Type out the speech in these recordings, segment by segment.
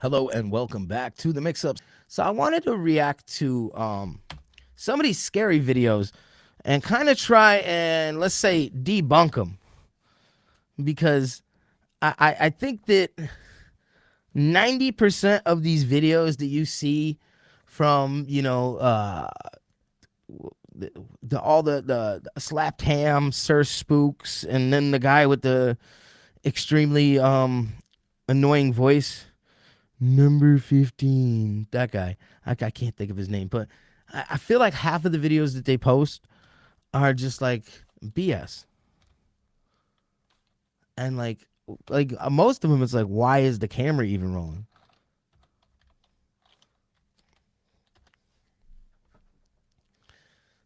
Hello and welcome back to the mix-ups. So I wanted to react to some of these scary videos and kind of try and, let's say, debunk them, because I think that 90% of these videos that you see from all the slapped ham Sir Spooks, and then the guy with the extremely annoying voice, number 15, that guy. I can't think of his name, but I feel like half of the videos that they post are just like BS. And like most of them, it's like, why is the camera even rolling?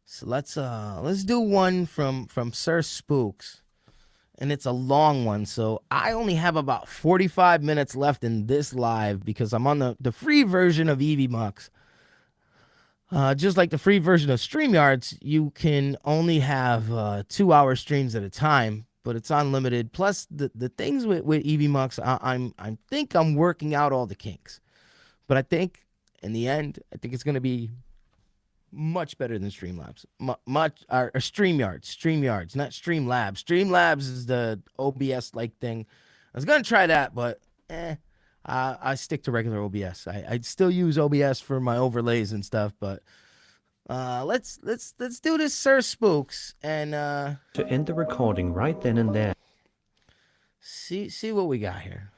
So let's do one from Sir Spooks, and it's a long one. So I only have about 45 minutes left in this live because I'm on the free version of EVMux. Just like the free version of StreamYards, you can only have 2-hour streams at a time, but it's unlimited. Plus, the things with EVMux, I think I'm working out all the kinks. But I think in the end, I think it's going to be much better than Streamlabs. Much or StreamYards, not Streamlabs. Streamlabs is the OBS like thing. I was gonna try that, but I stick to regular OBS. I still use OBS for my overlays and stuff, but let's do this Sir Spooks and to end the recording right then and there. See what we got here.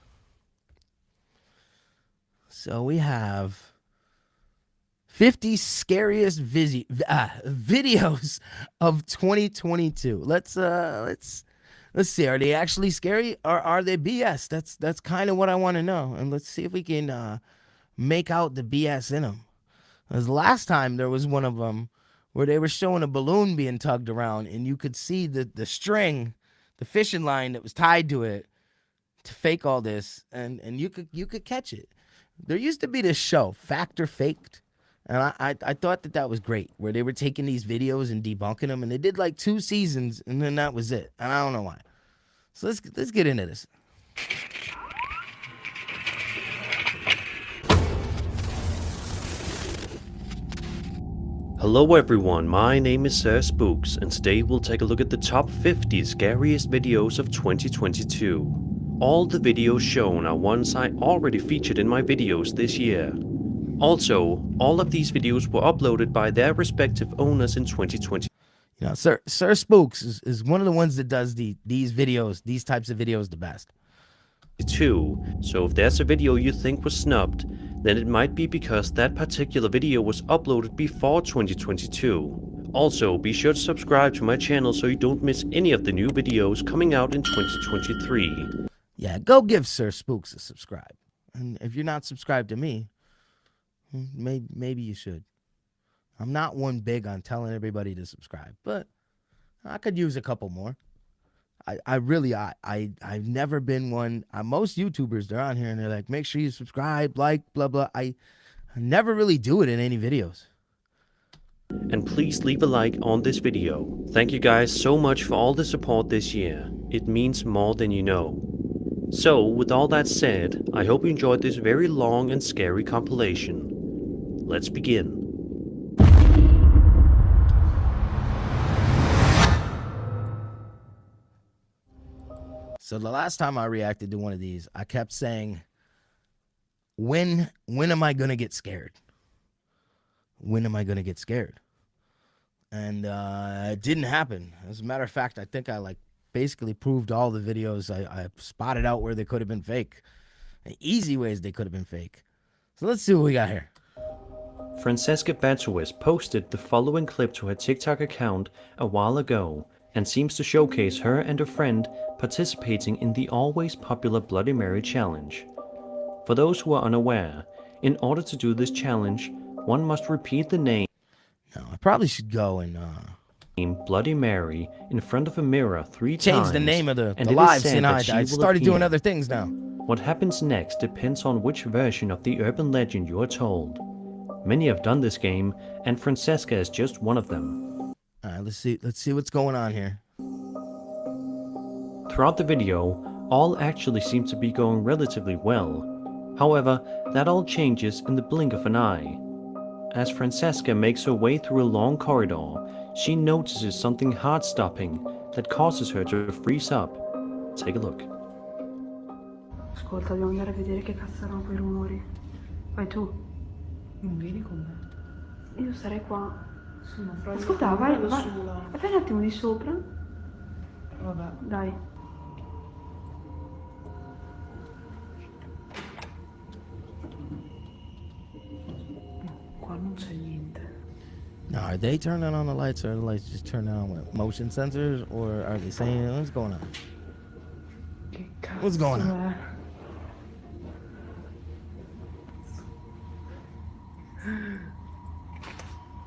So we have 50 scariest videos of 2022. Let's see. Are they actually scary, or are they BS? That's kind of what I want to know. And let's see if we can make out the BS in them. Because last time there was one of them where they were showing a balloon being tugged around, and you could see the string, the fishing line that was tied to it to fake all this, and you could catch it. There used to be this show, Fact or Faked. And I thought that was great, where they were taking these videos and debunking them, and they did like 2 seasons, and then that was it. And I don't know why. So let's get into this. Hello everyone, my name is Sir Spooks, and today we'll take a look at the top 50 scariest videos of 2022. All the videos shown are ones I already featured in my videos this year. Also, all of these videos were uploaded by their respective owners in 2020. You know, Sir Spooks is one of the ones that does these videos, these types of videos, the best. So if there's a video you think was snubbed, then it might be because that particular video was uploaded before 2022. Also, be sure to subscribe to my channel so you don't miss any of the new videos coming out in 2023. Yeah, go give Sir Spooks a subscribe. And if you're not subscribed to me, maybe you should. I'm not one big on telling everybody to subscribe, but I could use a couple more. I've never been one. Most YouTubers, they're on here and they're like, make sure you subscribe, like, blah, blah. I never really do it in any videos. And please leave a like on this video. Thank you guys so much for all the support this year. It means more than you know. So, with all that said, I hope you enjoyed this very long and scary compilation. Let's begin. So the last time I reacted to one of these, I kept saying, when am I going to get scared? When am I going to get scared? And it didn't happen. As a matter of fact, I think I basically proved all the videos. I spotted out where they could have been fake. Easy ways they could have been fake. So let's see what we got here. Francesca Batuis posted the following clip to her TikTok account a while ago and seems to showcase her and a friend participating in the always popular Bloody Mary challenge. For those who are unaware, in order to do this challenge, one must repeat the name. No, I probably should go and Bloody Mary in front of a mirror 3 times. Change the name of the lives. You know, I started doing other things now. What happens next depends on which version of the urban legend you are told. Many have done this game, and Francesca is just one of them. Alright, let's see what's going on here. Throughout the video, all actually seems to be going relatively well. However, that all changes in the blink of an eye. As Francesca makes her way through a long corridor, she notices something heart-stopping that causes her to freeze up. Take a look. Ascolta, dobbiamo andare a vedere che cazzo erano quei rumori. Vai tu. Non vieni con me? Io starei qua. Sì, ma però Ascolta, vai un attimo di sopra. Vabbè. Dai. Qua non c'è niente. Now, are they turning on the lights, or are the lights just turning on with motion sensors, or are they saying what's going on? Che cazzo What's going on? È?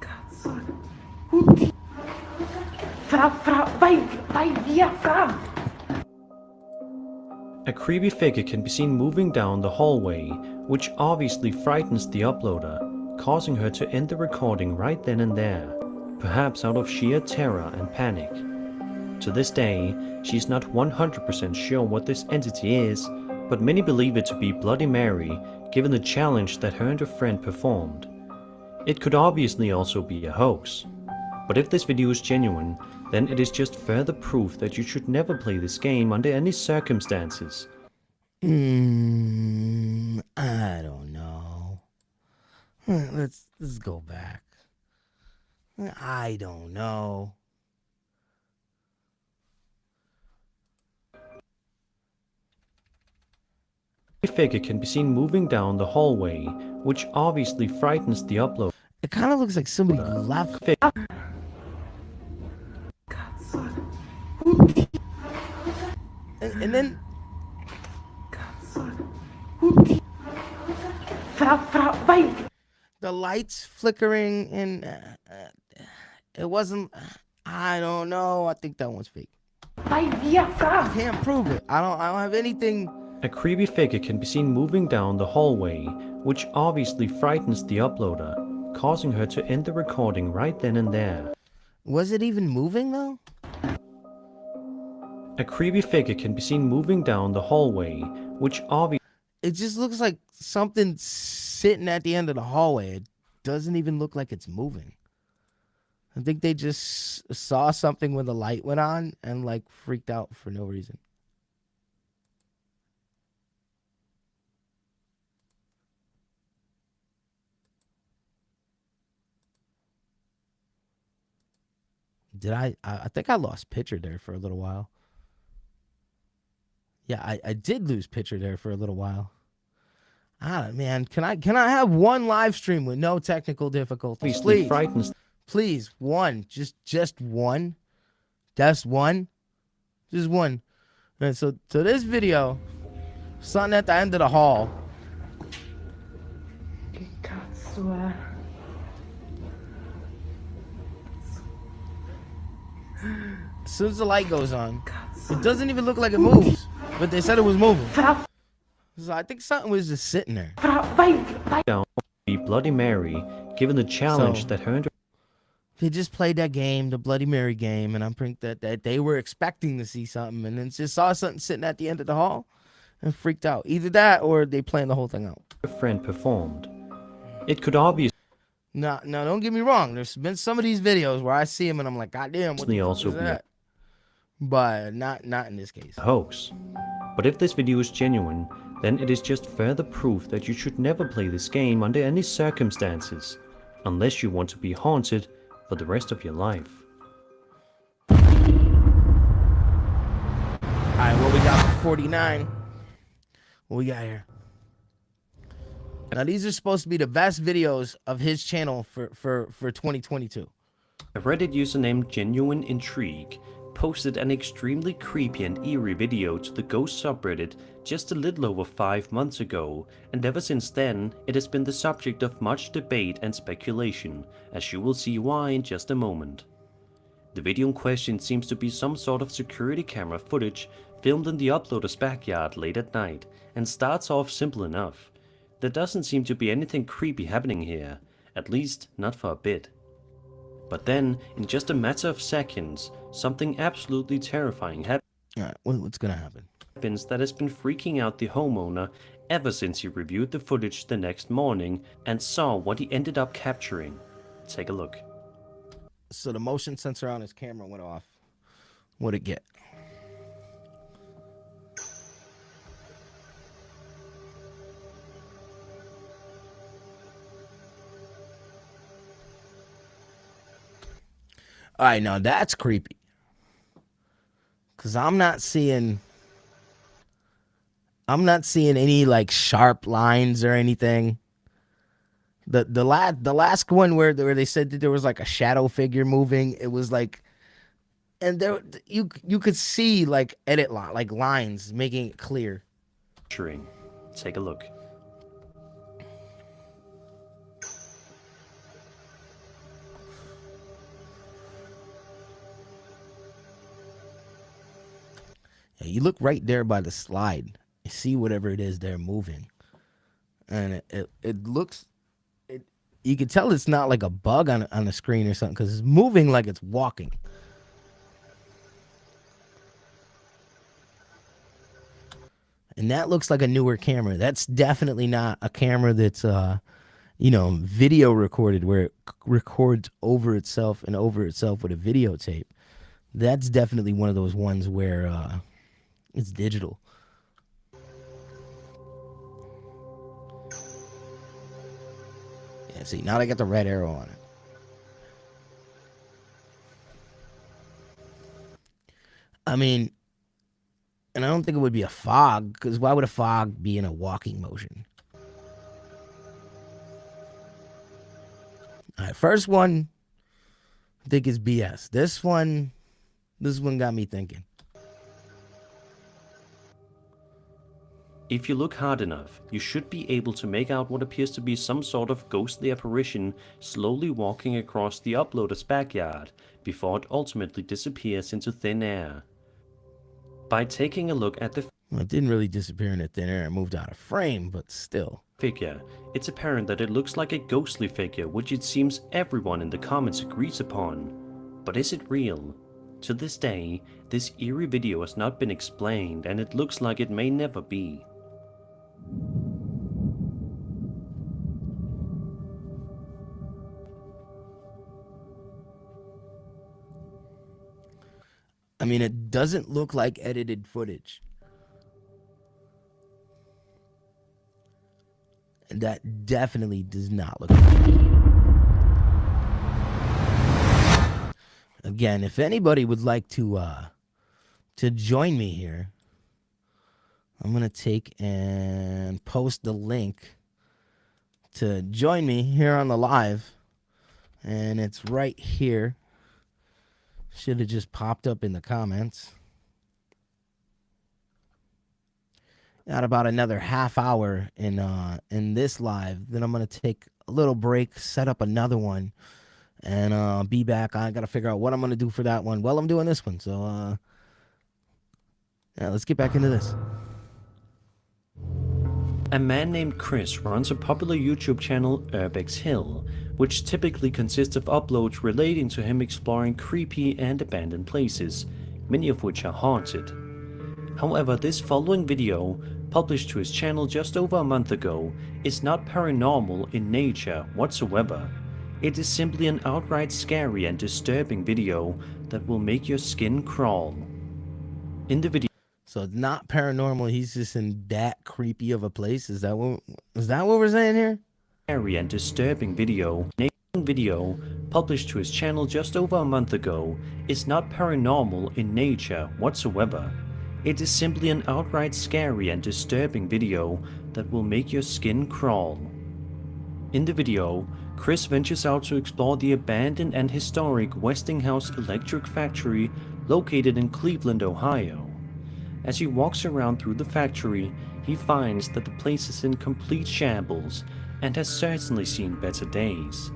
Cazzo. Oddio. Vai via, Fra. A creepy figure can be seen moving down the hallway, which obviously frightens the uploader, causing her to end the recording right then and there, perhaps out of sheer terror and panic. To this day, she's not 100% sure what this entity is, but many believe it to be Bloody Mary, given the challenge that her and her friend performed. It could obviously also be a hoax. But if this video is genuine, then it is just further proof that you should never play this game under any circumstances. I don't know. Let's go back. I don't know. A figure can be seen moving down the hallway, which obviously frightens the uploader. It kind of looks like somebody left. Cazzo. And then Cazzo. Oddio. Fra, vai. the lights flickering, and it wasn't. I don't know. I think that one's fake. Vai via, Fra. Can't prove it. I don't have anything. A creepy figure can be seen moving down the hallway, which obviously frightens the uploader, causing her to end the recording right then and there. Was it even moving though? A creepy figure can be seen moving down the hallway, which obviously It just looks like something sitting at the end of the hallway. It doesn't even look like it's moving. I think they just saw something when the light went on and like freaked out for no reason. Did I think I lost picture there for a little while. Yeah, I did lose picture there for a little while. Man, can I have one live stream with no technical difficulties? Please. frightens. Please, one. Just one. Just one. Just one. And so this video, something at the end of the hall. Che cazzo è? As soon as the light goes on, it doesn't even look like it moves. But they said it was moving. Fra, So I think something was just sitting there. vai. Down the Bloody Mary, given the challenge So- that her and her They just played that game, the Bloody Mary game, and I'm pretty that they were expecting to see something, and then just saw something sitting at the end of the hall, and freaked out. Either that, or they planned the whole thing out. friend performed. It could obviously No, don't get me wrong. There's been some of these videos where I see them and I'm like, God damn, what the fuck also is be a- that? But not in this case. hoax. But if this video is genuine, then it is just further proof that you should never play this game under any circumstances, unless you want to be haunted for the rest of your life. Alright, what we got for 49? What we got here? Now these are supposed to be the best videos of his channel for 2022. A Reddit user named Genuine Intrigue posted an extremely creepy and eerie video to the Ghost subreddit just a little over 5 months ago, and ever since then it has been the subject of much debate and speculation, as you will see why in just a moment. The video in question seems to be some sort of security camera footage filmed in the uploader's backyard late at night, and starts off simple enough. There doesn't seem to be anything creepy happening here, at least not for a bit. But then, in just a matter of seconds, something absolutely terrifying Alright, what's gonna happen? happens that has been freaking out the homeowner ever since he reviewed the footage the next morning and saw what he ended up capturing. Take a look. So the motion sensor on his camera went off. What'd it get? All right, now that's creepy. Cause I'm not seeing any like sharp lines or anything. The last one where they said that there was like a shadow figure moving, it was like, and there you could see like like lines making it clear. Take a look. Yeah, you look right there by the slide. You see whatever it is they're moving, and it looks. You can tell it's not like a bug on the screen or something because it's moving like it's walking. And that looks like a newer camera. That's definitely not a camera that's video recorded where it records over itself with a videotape. That's definitely one of those ones where it's digital. Yeah, see, now they got the red arrow on it. I mean, and I don't think it would be a fog, because why would a fog be in a walking motion? All right, first one, I think is BS. This one got me thinking. If you look hard enough, you should be able to make out what appears to be some sort of ghostly apparition slowly walking across the uploader's backyard before it ultimately disappears into thin air. By taking a look at the Well, it didn't really disappear into thin air. It moved out of frame, but still. figure, it's apparent that it looks like a ghostly figure, which it seems everyone in the comments agrees upon. But is it real? To this day, this eerie video has not been explained, and it looks like it may never be. I mean, it doesn't look like edited footage. And that definitely does not look like it. Again, if anybody would like to join me here, I'm going to take and post the link to join me here on the live. And it's right here. Should have just popped up in the comments. Got about another half hour in this live. Then I'm going to take a little break, set up another one, and be back. I got to figure out what I'm going to do for that one while I'm doing this one. So, yeah, let's get back into this. A man named Chris runs a popular YouTube channel, Urbex Hill, which typically consists of uploads relating to him exploring creepy and abandoned places, many of which are haunted. However, this following video, published to his channel just over a month ago, is not paranormal in nature whatsoever. It is simply an outright scary and disturbing video that will make your skin crawl. In the video, So it's not paranormal. He's just in that creepy of a place. Is that what we're saying here? scary and disturbing video published to his channel just over a month ago is not paranormal in nature whatsoever. It is simply an outright scary and disturbing video that will make your skin crawl. In the video, Chris ventures out to explore the abandoned and historic Westinghouse electric factory located in Cleveland, Ohio. As he walks around through the factory, he finds that the place is in complete shambles and has certainly seen better days.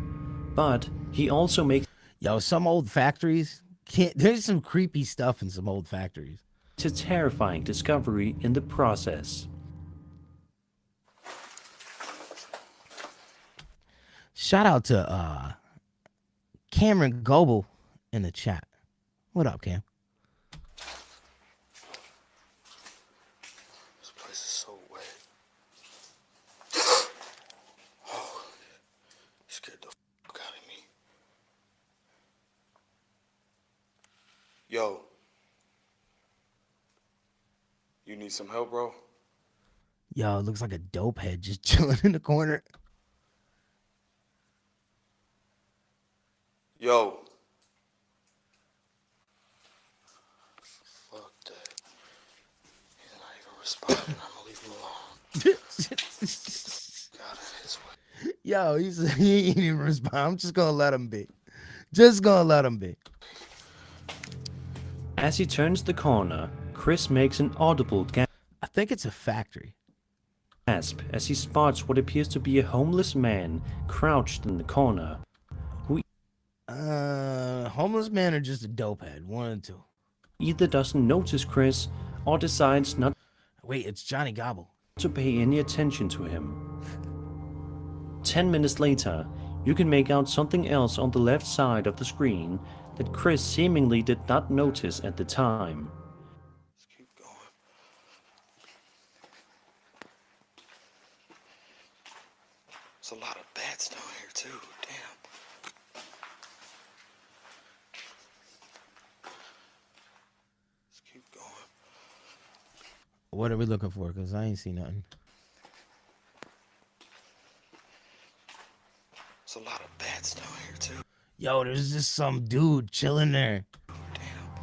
But he also makes Some old factories there's some creepy stuff in some old factories. a terrifying discovery in the process. Shout out to Cameron Goebel in the chat. What up, Cam? This place is so wet. Yo. You need some help, bro? Yo, it looks like a dope head just chilling in the corner. Yo. Fuck that. He's not even responding. I'm gonna leave him alone. Got it his way. Yo, he ain't even respond. I'm just gonna let him be. Just gonna let him be. As he turns the corner, Chris makes an audible I think it's a factory. gasp as he spots what appears to be a homeless man crouched in the corner, who Homeless man or just a dope head? One or two. either doesn't notice Chris or decides not Wait, it's Johnny Gobble. to pay any attention to him. 10 minutes later, you can make out something else on the left side of the screen that Chris seemingly did not notice at the time. Let's keep going. There's a lot of bats down here, too. Damn. Let's keep going. What are we looking for? Because I ain't seen nothing. There's a lot of bats down here, too. Yo, there's just some dude chilling there. Damn.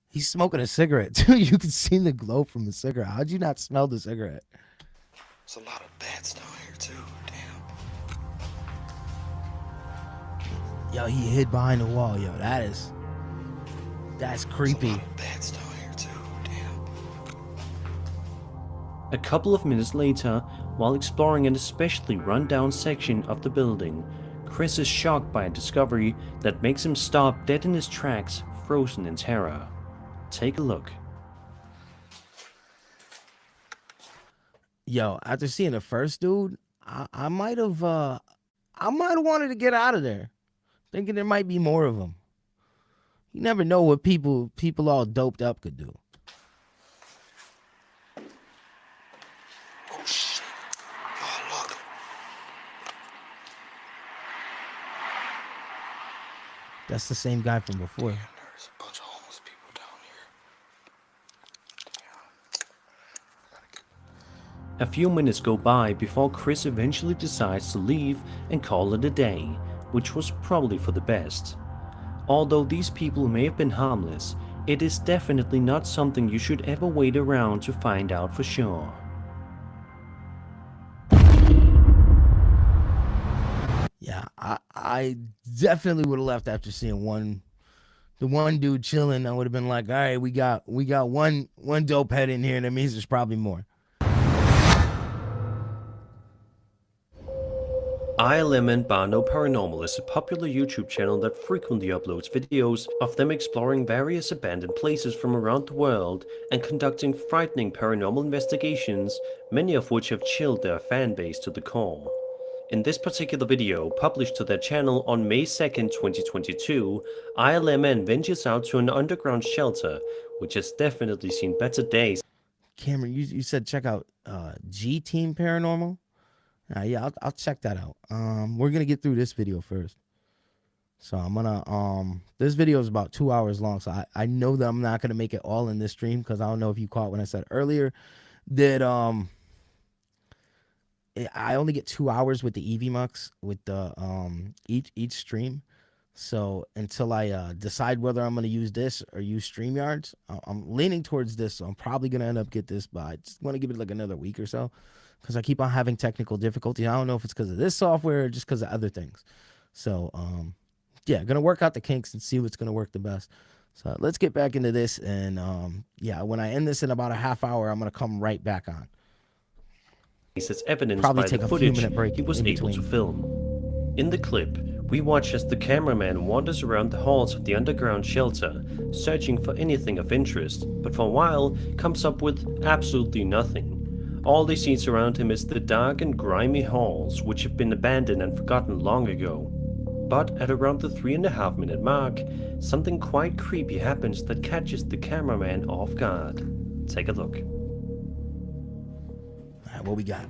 He's smoking a cigarette, too. You can see the glow from the cigarette. How'd you not smell the cigarette? There's a lot of bats down here, too. Damn. Yo, he hid behind the wall. Yo, that's There's a creepy. lot of bats down here, too. Damn. A couple of minutes later, while exploring an especially run-down section of the building, Chris is shocked by a discovery that makes him stop dead in his tracks, frozen in terror. Take a look. Yo, after seeing the first dude, I might have wanted to get out of there, thinking there might be more of them. You never know what people all doped up could do. Oh, shit. Oh, look. That's the same guy from before. There's a bunch of homeless people down here. A few minutes go by before Chris eventually decides to leave and call it a day, which was probably for the best. Although these people may have been harmless, it is definitely not something you should ever wait around to find out for sure. Yeah, I definitely would have left after seeing the one dude chilling. I would have been like, all right, we got one dope head in here. That means there's probably more. ILM and Barno Paranormal is a popular YouTube channel that frequently uploads videos of them exploring various abandoned places from around the world and conducting frightening paranormal investigations, many of which have chilled their fanbase to the core. In this particular video, published to their channel on May 2nd, 2022, ILMN ventures out to an underground shelter, which has definitely seen better days. Cameron, you said check out G Team Paranormal. Yeah, I'll check that out. We're gonna get through this video first. So I'm gonna this video is about 2 hours long, so I know that I'm not gonna make it all in this stream because I don't know if you caught when I said earlier that I only get 2 hours with the EVMux with the each stream. So until I decide whether I'm gonna use this or use StreamYards, I'm leaning towards this. So I'm probably gonna end up get this, but I just want to give it like another week or so because I keep on having technical difficulties. I don't know if it's because of this software or just because of other things. So yeah, gonna work out the kinks and see what's gonna work the best. So let's get back into this, and yeah, when I end this in about a half hour, I'm gonna come right back on. As evidenced Probably by take the a few footage minute break he was in able to between. film. In the clip, we watch as the cameraman wanders around the halls of the underground shelter, searching for anything of interest, but for a while comes up with absolutely nothing. All he sees around him is the dark and grimy halls, which have been abandoned and forgotten long ago. But at around the 3.5 minute mark, something quite creepy happens that catches the cameraman off guard. Take a look. All right, what we got?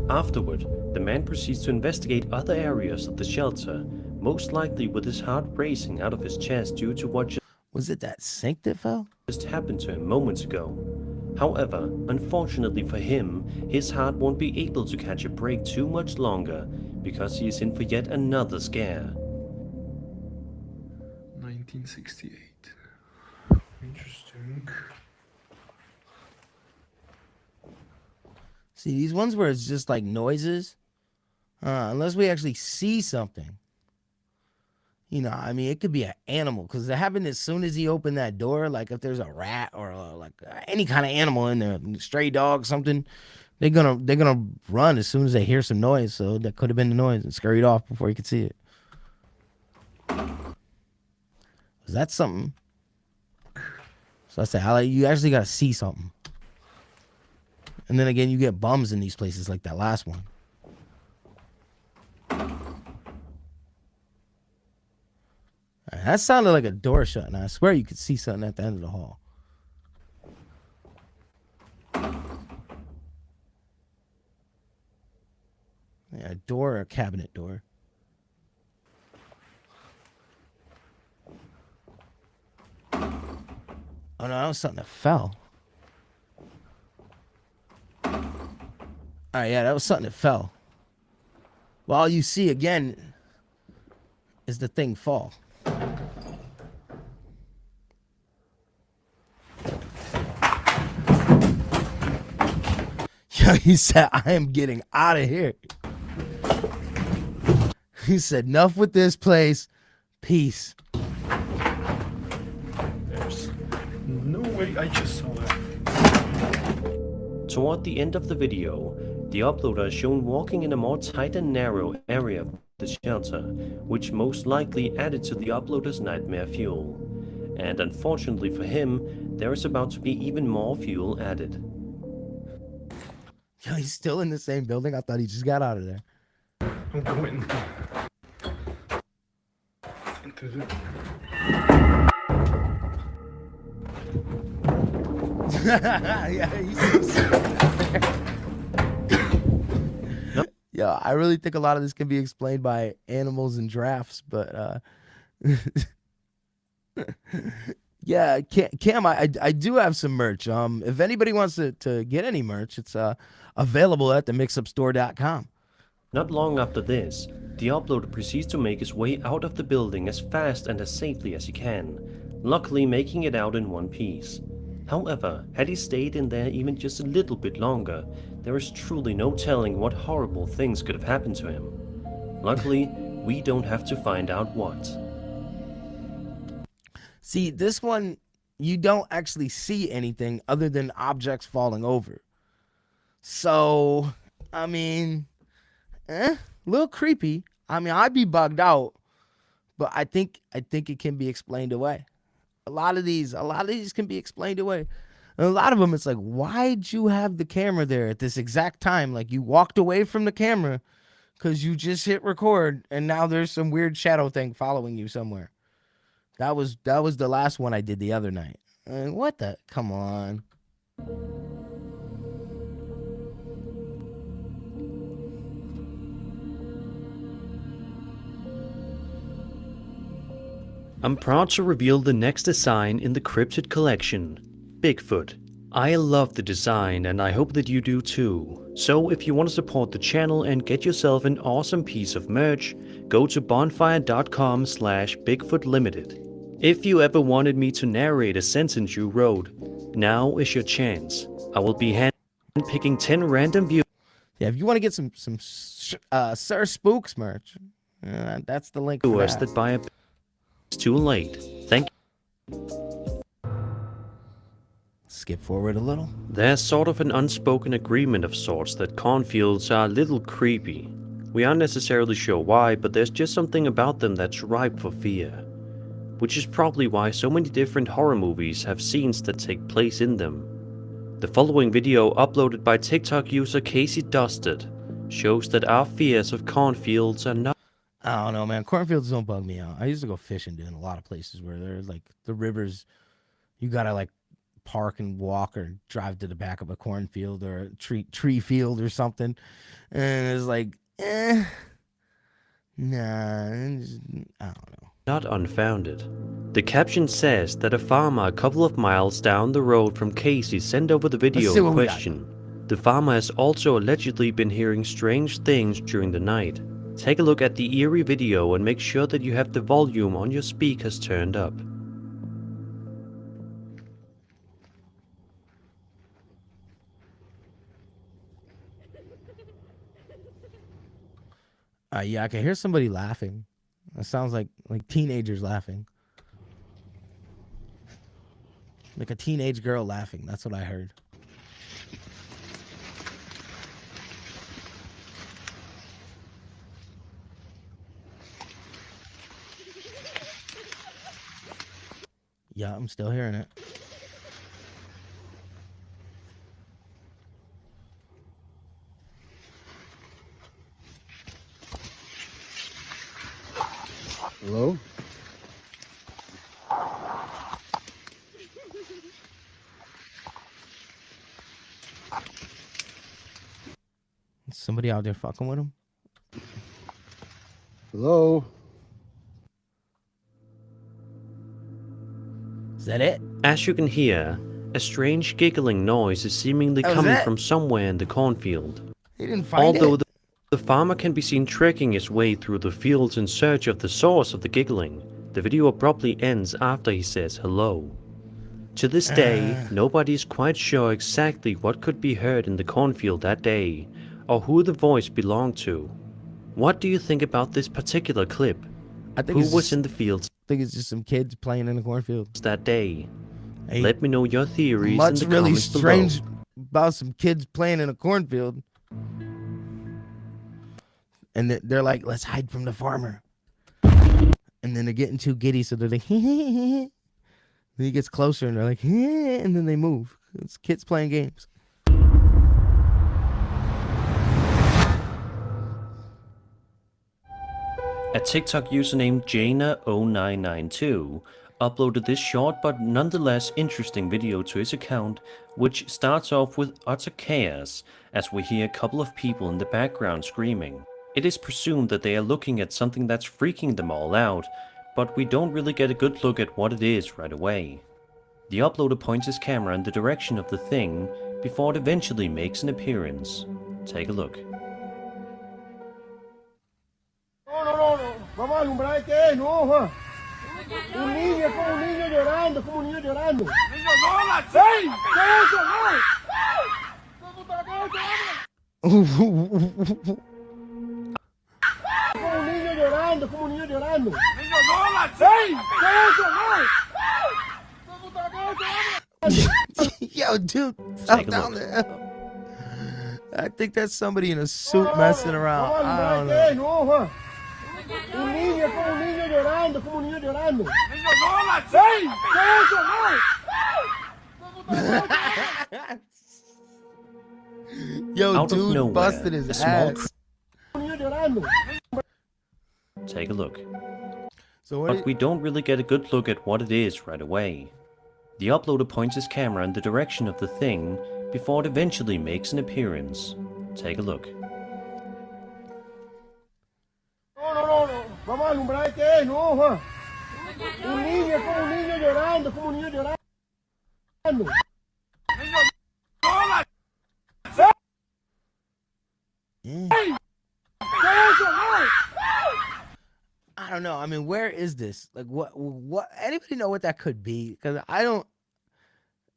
Afterward, the man proceeds to investigate other areas of the shelter, most likely with his heart racing out of his chest due to what Was it that sink that fell? just happened to him moments ago. However, unfortunately for him, his heart won't be able to catch a break too much longer because he is in for yet another scare. 1968. Interesting. See, these ones where it's just like noises, unless we actually see something. You know, I mean, it could be an animal because it happened as soon as he opened that door. Like if there's a rat or any kind of animal in there, stray dog, something, they're gonna run as soon as they hear some noise. So that could have been the noise and scurried off before he could see it. Is that something? So I say, you actually gotta see something. And then again, you get bums in these places like that last one. That sounded like a door shut, and I swear you could see something at the end of the hall. Yeah, a door or a cabinet door. Oh no, that was something that fell. Alright, yeah, that was something that fell. Well, all you see again is the thing fall. Yo, he said, I am getting out of here. He said, enough with this place. Peace. There's no way I just saw that. Toward the end of the video, the uploader is shown walking in a more tight and narrow area of the shelter, which most likely added to the uploader's nightmare fuel. And unfortunately for him, there is about to be even more fuel added. Yo, he's still in the same building? I thought he just got out of there. I'm going into the... Yeah, yeah, I really think a lot of this can be explained by animals and drafts, but yeah, Cam, I do have some merch. If anybody wants to get any merch, it's available at themixupstore.com. Not long after this, the uploader proceeds to make his way out of the building as fast and as safely as he can, luckily making it out in one piece. However, had he stayed in there even just a little bit longer, there is truly no telling what horrible things could have happened to him. Luckily, we don't have to find out what. See, this one, you don't actually see anything other than objects falling over. So, I mean, a little creepy. I mean, I'd be bugged out, but I think it can be explained away. A lot of these can be explained away. And a lot of them, it's like, why'd you have the camera there at this exact time? Like, you walked away from the camera because you just hit record, and now there's some weird shadow thing following you somewhere. That was the last one I did the other night. What the? Come on. I'm proud to reveal the next design in the cryptid collection, Bigfoot. I love the design and I hope that you do too. So if you want to support the channel and get yourself an awesome piece of merch, go to bonfire.com/BigfootLimited. If you ever wanted me to narrate a sentence you wrote, now is your chance. I will be handpicking 10 random viewers. Yeah, if you want to get some Sir Spooks merch, that's the link for that. That buy a... It's too late. Thank you. Skip forward a little. There's sort of an unspoken agreement of sorts that cornfields are a little creepy. We aren't necessarily sure why, but there's just something about them that's ripe for fear. Which is probably why so many different horror movies have scenes that take place in them. The following video, uploaded by TikTok user Casey Dusted, shows that our fears of cornfields are not... I don't know, man. Cornfields don't bug me out. I used to go fishing in a lot of places where there's like the rivers. You gotta like park and walk or drive to the back of a cornfield or a tree field or something. And it's like, nah, I don't know. Not unfounded. The caption says that a farmer a couple of miles down the road from Casey sent over the video see in what we got. question. The farmer has also allegedly been hearing strange things during the night. Take a look at the eerie video and make sure that you have the volume on your speakers turned up. Yeah, I can hear somebody laughing. It sounds like teenagers laughing. Like a teenage girl laughing. That's what I heard. Yeah, I'm still hearing it. Hello? Somebody out there fucking with him? Hello? Is that it? As you can hear, a strange giggling noise is seemingly That was coming it? from somewhere in the cornfield. He didn't find Although it. the farmer can be seen trekking his way through the fields in search of the source of the giggling, the video abruptly ends after he says hello. To this day, nobody is quite sure exactly what could be heard in the cornfield that day, or who the voice belonged to. What do you think about this particular clip? I think Who it's was just, in the fields I think it's just some kids playing in the cornfield. that day? Hey, Let me know your theories in much the really comments strange below. about some kids playing in a cornfield. And they're like, let's hide from the farmer. And then they're getting too giddy, so they're like, then he gets closer and they're like, and then they move. It's kids playing games. A TikTok user named Jaina0992 uploaded this short but nonetheless interesting video to his account, which starts off with utter chaos as we hear a couple of people in the background screaming. It is presumed that they are looking at something that's freaking them all out, but we don't really get a good look at what it is right away. The uploader points his camera in the direction of the thing before it eventually makes an appearance. Take a look. Vamos a alumbrar qué es, no, Juan. Un niño, es como un niño llorando, es como un niño llorando. ¡Niño, no la ¡Ey! ¿Qué es eso, Es como un niño llorando, es como un niño llorando. ¡Niño, no la ¡Ey! ¿Qué es eso, Yo, dude, stop Take a down look. there. I think that's somebody in a suit messing around. Vamos a I alumbrar don't qué know. es, no, Juan. Un niño, es como un niño llorando, es como un niño llorando. ¡Niño, no la ¡Ey! ¿Qué es eso, Yo, Out of dude nowhere, busted his a small ass. Un niño llorando. Take a look. So what? But we don't really get a good look at what it is right away. The uploader points his camera in the direction of the thing before it eventually makes an appearance. Take a look. No. Vamos a alumbrar qué es, no, Juan. Un niño, es como un niño llorando, es como un niño llorando. Yeah. I don't know. I mean, where is this? Like, what? Anybody know what that could be? Because I don't.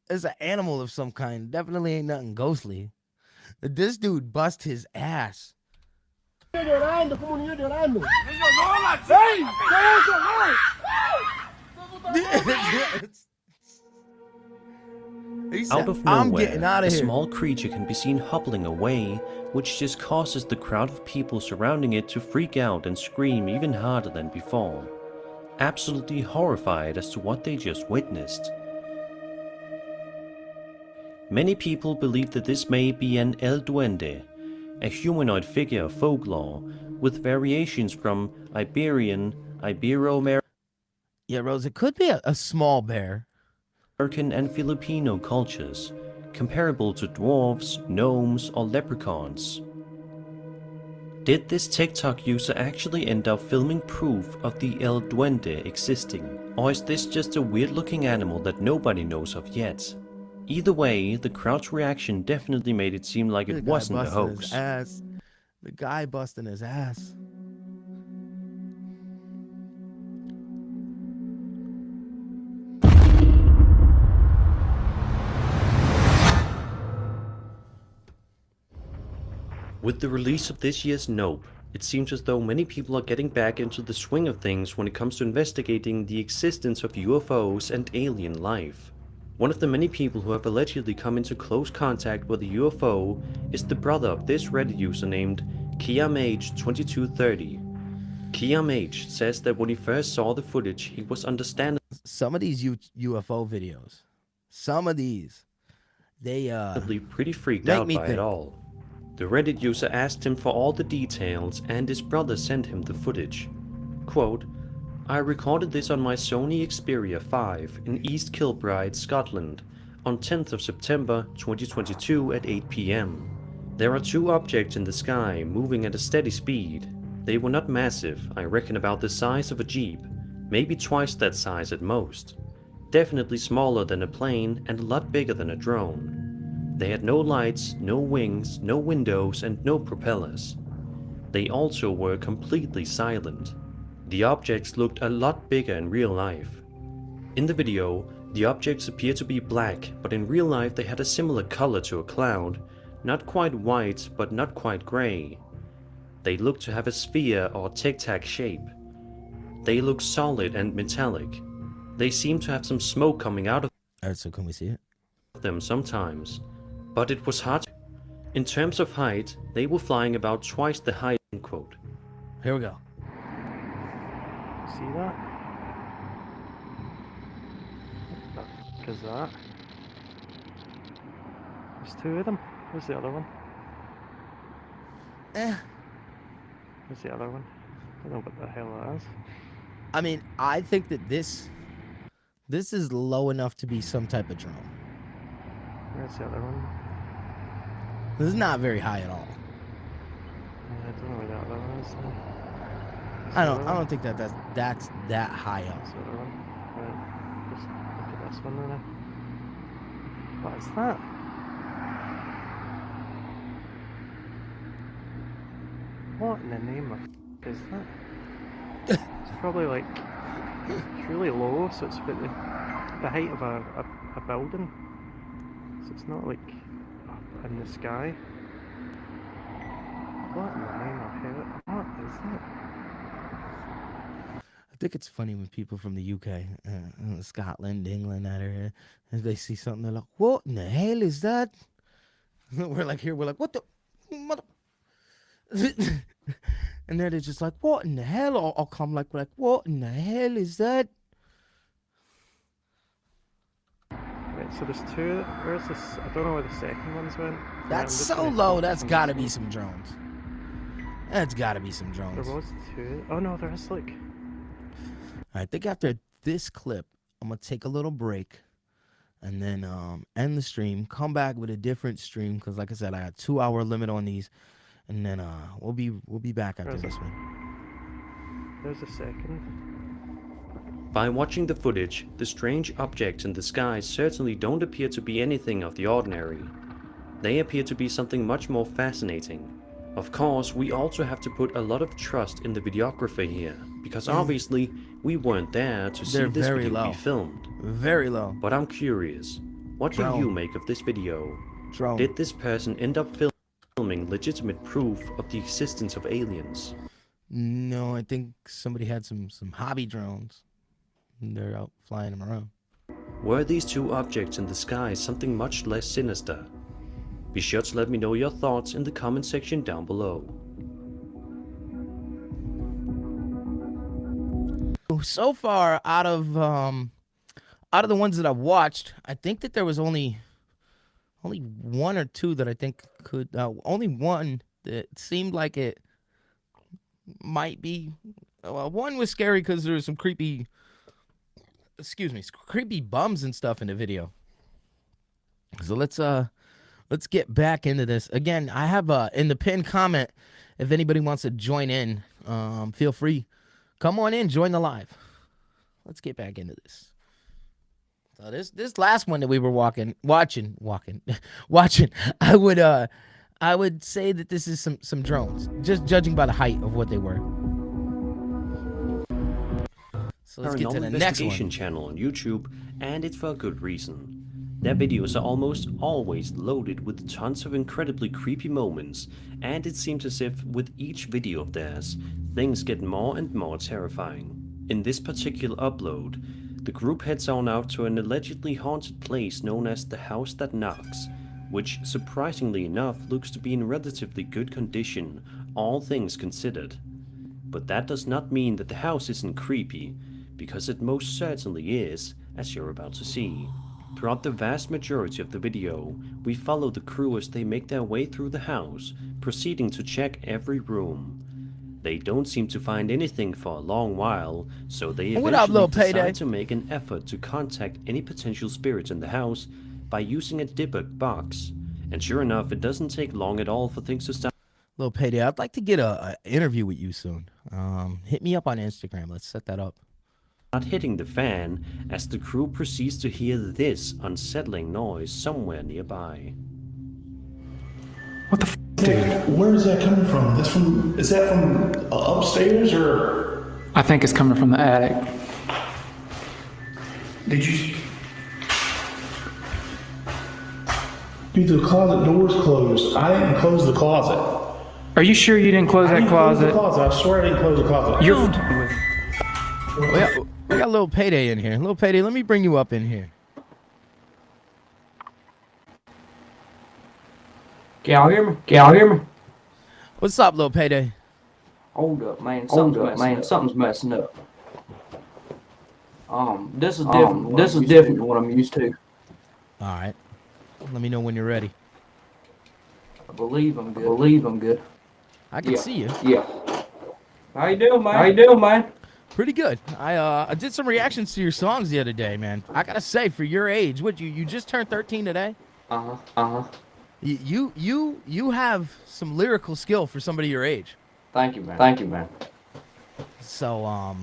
It's an animal of some kind. Definitely ain't nothing ghostly. This dude bust his ass. Llorando, como un niño llorando. He said, Out of I'm nowhere, getting out a of here. small creature can be seen hobbling away, which just causes the crowd of people surrounding it to freak out and scream even harder than before, absolutely horrified as to what they just witnessed. Many people believe that this may be an El Duende, a humanoid figure of folklore, with variations from Iberian, Ibero-American, Yeah, Rose, it could be a small bear. American and Filipino cultures, comparable to dwarves, gnomes, or leprechauns. Did this TikTok user actually end up filming proof of the El Duende existing? Or is this just a weird-looking animal that nobody knows of yet? Either way, the crowd's reaction definitely made it seem like it wasn't a busting his hoax. ass. The guy busting his ass. With the release of this year's Nope, it seems as though many people are getting back into the swing of things when it comes to investigating the existence of UFOs and alien life. One of the many people who have allegedly come into close contact with a UFO is the brother of this Reddit user named KiamH2230. KiamH says that when he first saw the footage, he was understandably Some of these UFO videos, some of these, they pretty freaked make out me by think. it all. The Reddit user asked him for all the details, and his brother sent him the footage. Quote, I recorded this on my Sony Xperia 5 in East Kilbride, Scotland, on 10th of September 2022 at 8 PM. There are two objects in the sky moving at a steady speed. They were not massive, I reckon about the size of a Jeep, maybe twice that size at most. Definitely smaller than a plane and a lot bigger than a drone. They had no lights, no wings, no windows, and no propellers. They also were completely silent. The objects looked a lot bigger in real life. In the video, the objects appear to be black, but in real life they had a similar color to a cloud, not quite white, but not quite gray. They looked to have a sphere or tic-tac shape. They looked solid and metallic. They seemed to have some smoke coming out of Alright, so can we see it? them sometimes, but it was hard. In terms of height, they were flying about twice the height, end quote. Here we go. See that? What the fuck is that? There's two of them. Where's the other one? Where's the other one? I don't know what the hell that is. I mean, I think that this is low enough to be some type of drone. Where's the other one? This is not very high at all. I don't know where the other one is. I don't think that's that high up. That's the other one. Right. Just look at this one then. What is that? What in the name of is that? It's probably like it's really low, so it's about the height of a building. So it's not like up in the sky. What in the name of heaven? What is that? I think it's funny when people from the UK, Scotland, England, that area, as they see something, they're like, "What in the hell is that?" We're like, "What the mother?" And they're just like, "What in the hell?" I'll come like, "What in the hell is that?" Right, so there's two. Where's this? I don't know where the second one's went. That's I'm just so gonna low. focus That's on got to this be one. some drones. That's got to be some drones. There was two. Oh no, there is like. I think after this clip, I'm gonna take a little break, and then end the stream. Come back with a different stream because, like I said, I got 2-hour limit on these, and then we'll be back after Where's this it? one. There's a second. By watching the footage, the strange objects in the sky certainly don't appear to be anything of the ordinary. They appear to be something much more fascinating. Of course, we also have to put a lot of trust in the videographer here, because obviously we weren't there to see They're this very video low. be filmed. Very low. But I'm curious, what do Drone. you make of this video? Drone. Did this person end up filming legitimate proof of the existence of aliens? No, I think somebody had some hobby drones. And they're out flying them around. Were these two objects in the sky something much less sinister? Be sure to let me know your thoughts in the comment section down below. So far, out of the ones that I've watched, I think that there was only one or two that I think could. Only one that seemed like it might be. Well, one was scary because there was some creepy excuse me, creepy bums and stuff in the video. So let's get back into this. Again, I have in the pinned comment, if anybody wants to join in, feel free. Come on in, join the live. Let's get back into this. So this last one that we were watching, I would say that this is some drones, just judging by the height of what they were. So let's get to the next investigation one. channel on YouTube, and it's for a good reason. Their videos are almost always loaded with tons of incredibly creepy moments, and it seems as if with each video of theirs, things get more and more terrifying. In this particular upload, the group heads on out to an allegedly haunted place known as the House That Knocks, which surprisingly enough looks to be in relatively good condition, all things considered. But that does not mean that the house isn't creepy, because it most certainly is, as you're about to see. Throughout the vast majority of the video, we follow the crew as they make their way through the house, proceeding to check every room. They don't seem to find anything for a long while, so they eventually decide to make an effort to contact any potential spirits in the house by using a debug box. And sure enough, it doesn't take long at all for things to start. Little Payday, I'd like to get a interview with you soon. Hit me up on Instagram. Let's set that up. Not hitting the fan as the crew proceeds to hear this unsettling noise somewhere nearby. What the dude? Where is that coming from? Is that from upstairs or? I think it's coming from the attic. Did you? Dude, the closet door's closed. I didn't close the closet. Are you sure you didn't close that closet? I swear I didn't close the closet. We got a Little Payday in here. Little Payday, let me bring you up in here. Can y'all hear me? Can y'all hear me? What's up, Little Payday? Hold up, man. Something's messing up. This is different. This is different than what I'm used to. All right. Let me know when you're ready. I believe I'm good. I can see you. Yeah. How you doing, man? Pretty good. I did some reactions to your songs the other day, man. I gotta say, for your age, you just turned 13 today? You have some lyrical skill for somebody your age. Thank you, man. So,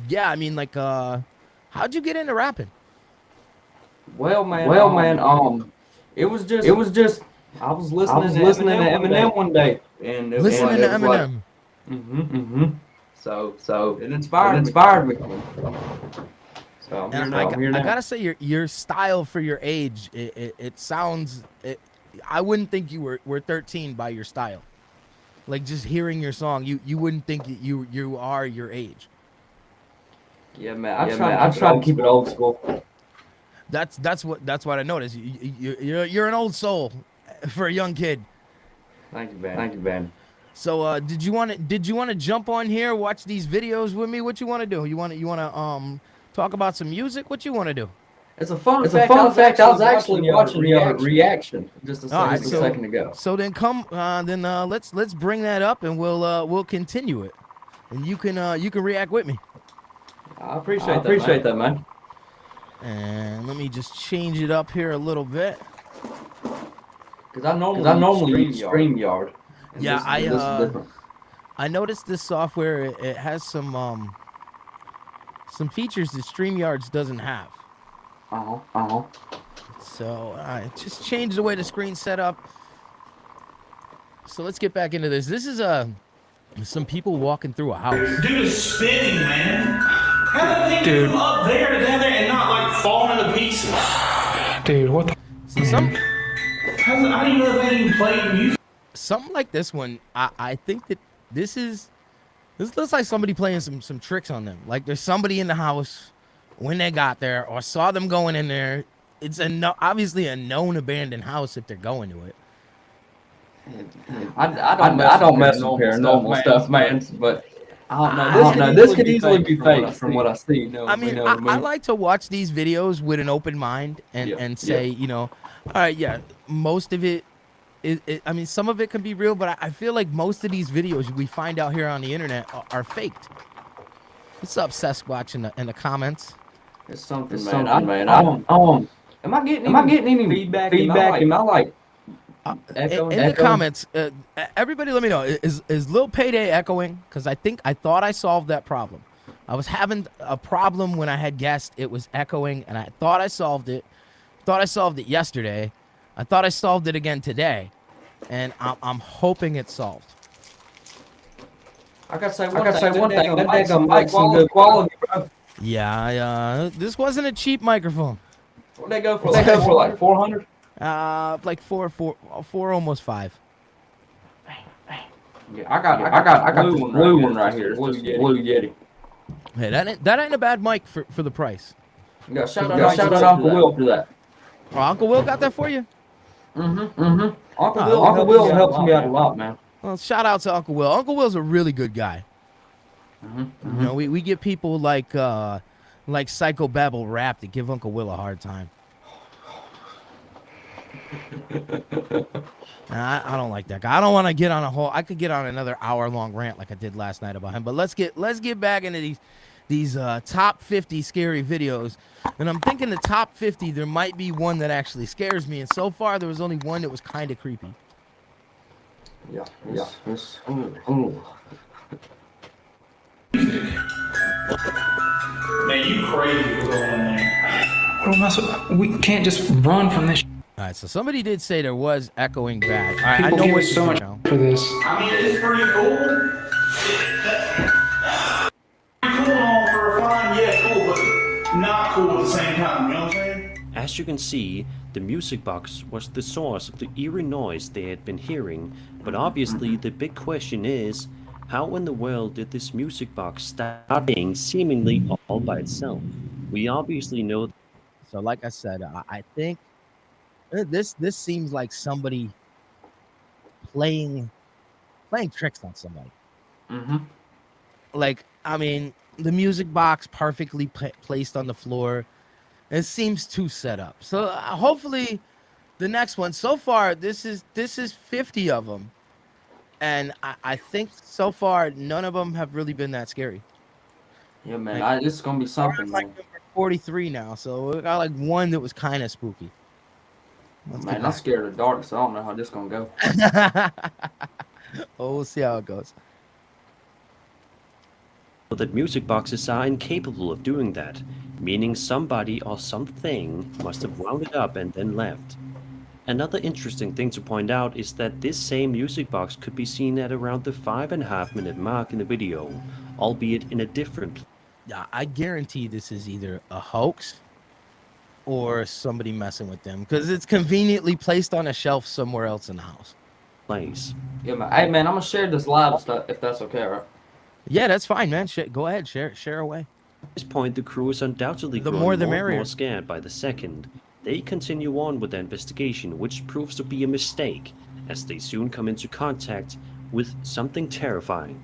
yeah, I mean, like, how'd you get into rapping? Well, man, it was just I was listening to Eminem one day, and listening to Eminem. Like, So it inspired me. So I'm here now. I gotta say, your style for your age, it sounds. I wouldn't think you were 13 by your style. Like, just hearing your song, you wouldn't think you are your age. Yeah, man. I try to keep it old school. That's what I noticed. You're an old soul for a young kid. Thank you, Ben. So did you want to jump on here, watch these videos with me? What you want to do? You want to talk about some music? What you want to do? It's a fun fact. I was actually watching your reaction just a second ago. So then let's bring that up and we'll continue it, and you can react with me. I appreciate that, man. And let me just change it up here a little bit. Because I normally use StreamYard. Yeah, I noticed this software. It has some features that StreamYards doesn't have. So I just changed the way the screen's set up. So let's get back into this. This is some people walking through a house. Dude is spinning, man. How did they from up there to down there and not like falling to pieces? Dude, what the? I didn't know they even played music. Something like this one, I think that this looks like somebody playing some tricks on them. Like there's somebody in the house when they got there or saw them going in there. It's obviously a known abandoned house if they're going to it. I don't mess with paranormal stuff, man. But I don't know. This could easily be fake from what I see. I mean, I like to watch these videos with an open mind and say, all right, yeah, most of it. I mean, some of it can be real, but I feel like most of these videos we find out here on the internet are faked. What's up, Sasquatch, in the comments? It's something, man. Am I getting any feedback? Am I like echoing? In the comments, everybody let me know, is Lil Payday echoing? Because I thought I solved that problem. I was having a problem when I had guessed it was echoing, and I thought I solved it. Thought I solved it yesterday. I thought I solved it again today, and I'm hoping it's solved. I gotta say one thing. That mic's in good quality, bro. Yeah, this wasn't a cheap microphone. What'd they go for? They go for like 400. Like four, almost 5. Yeah, I got this blue one right here. Blue Yeti. Hey, that ain't a bad mic for the price. You got shout out Uncle Will for that. Oh, Uncle Will got that for you? Uncle Will helps me out a lot, man. Well, shout out to Uncle Will. Uncle Will's a really good guy. You know, we get people like Psycho Babble Rap that give Uncle Will a hard time. I don't like that guy. I don't want to get on I could get on another hour-long rant like I did last night about him. But let's get back into these top 50 scary videos. And I'm thinking the top 50, there might be one that actually scares me. And so far, there was only one that was kind of creepy. Yeah. Man, you crazy for going in there. What am I so? We can't just run from this. All right, so somebody did say there was echoing bad. All right, People I know give what us so much now. for this. I mean, it's pretty cool. Cool on for a fun, yeah, cool, but not cool at the same time, you know what I'm saying? As you can see, the music box was the source of the eerie noise they had been hearing, but obviously the big question is, how in the world did this music box start being seemingly all by itself? We obviously know. So like I said, I think this seems like somebody playing tricks on somebody. Like, I mean, the music box perfectly placed on the floor. It seems too set up. So hopefully the next one, so far this is 50 of them. And I think so far none of them have really been that scary. Yeah, man. This is gonna be something, like man. number 43 now, so we got like one that was kind of spooky. Man, I'm scared of the dark, so I don't know how this gonna go. Oh, we'll see how it goes. That music boxes are incapable of doing that, meaning somebody or something must have wound it up and then left. Another interesting thing to point out is that this same music box could be seen at around the 5.5-minute mark in the video, albeit in a different. Yeah, I guarantee this is either a hoax or somebody messing with them, because it's conveniently placed on a shelf somewhere else in the house. Place. Yeah, man. Hey, man, I'm gonna share this live stuff if that's okay, right? Yeah, that's fine, man. Go ahead, share away. At this point, the crew is undoubtedly The growing more the more and merrier. more scared by the second. They continue on with their investigation, which proves to be a mistake, as they soon come into contact with something terrifying.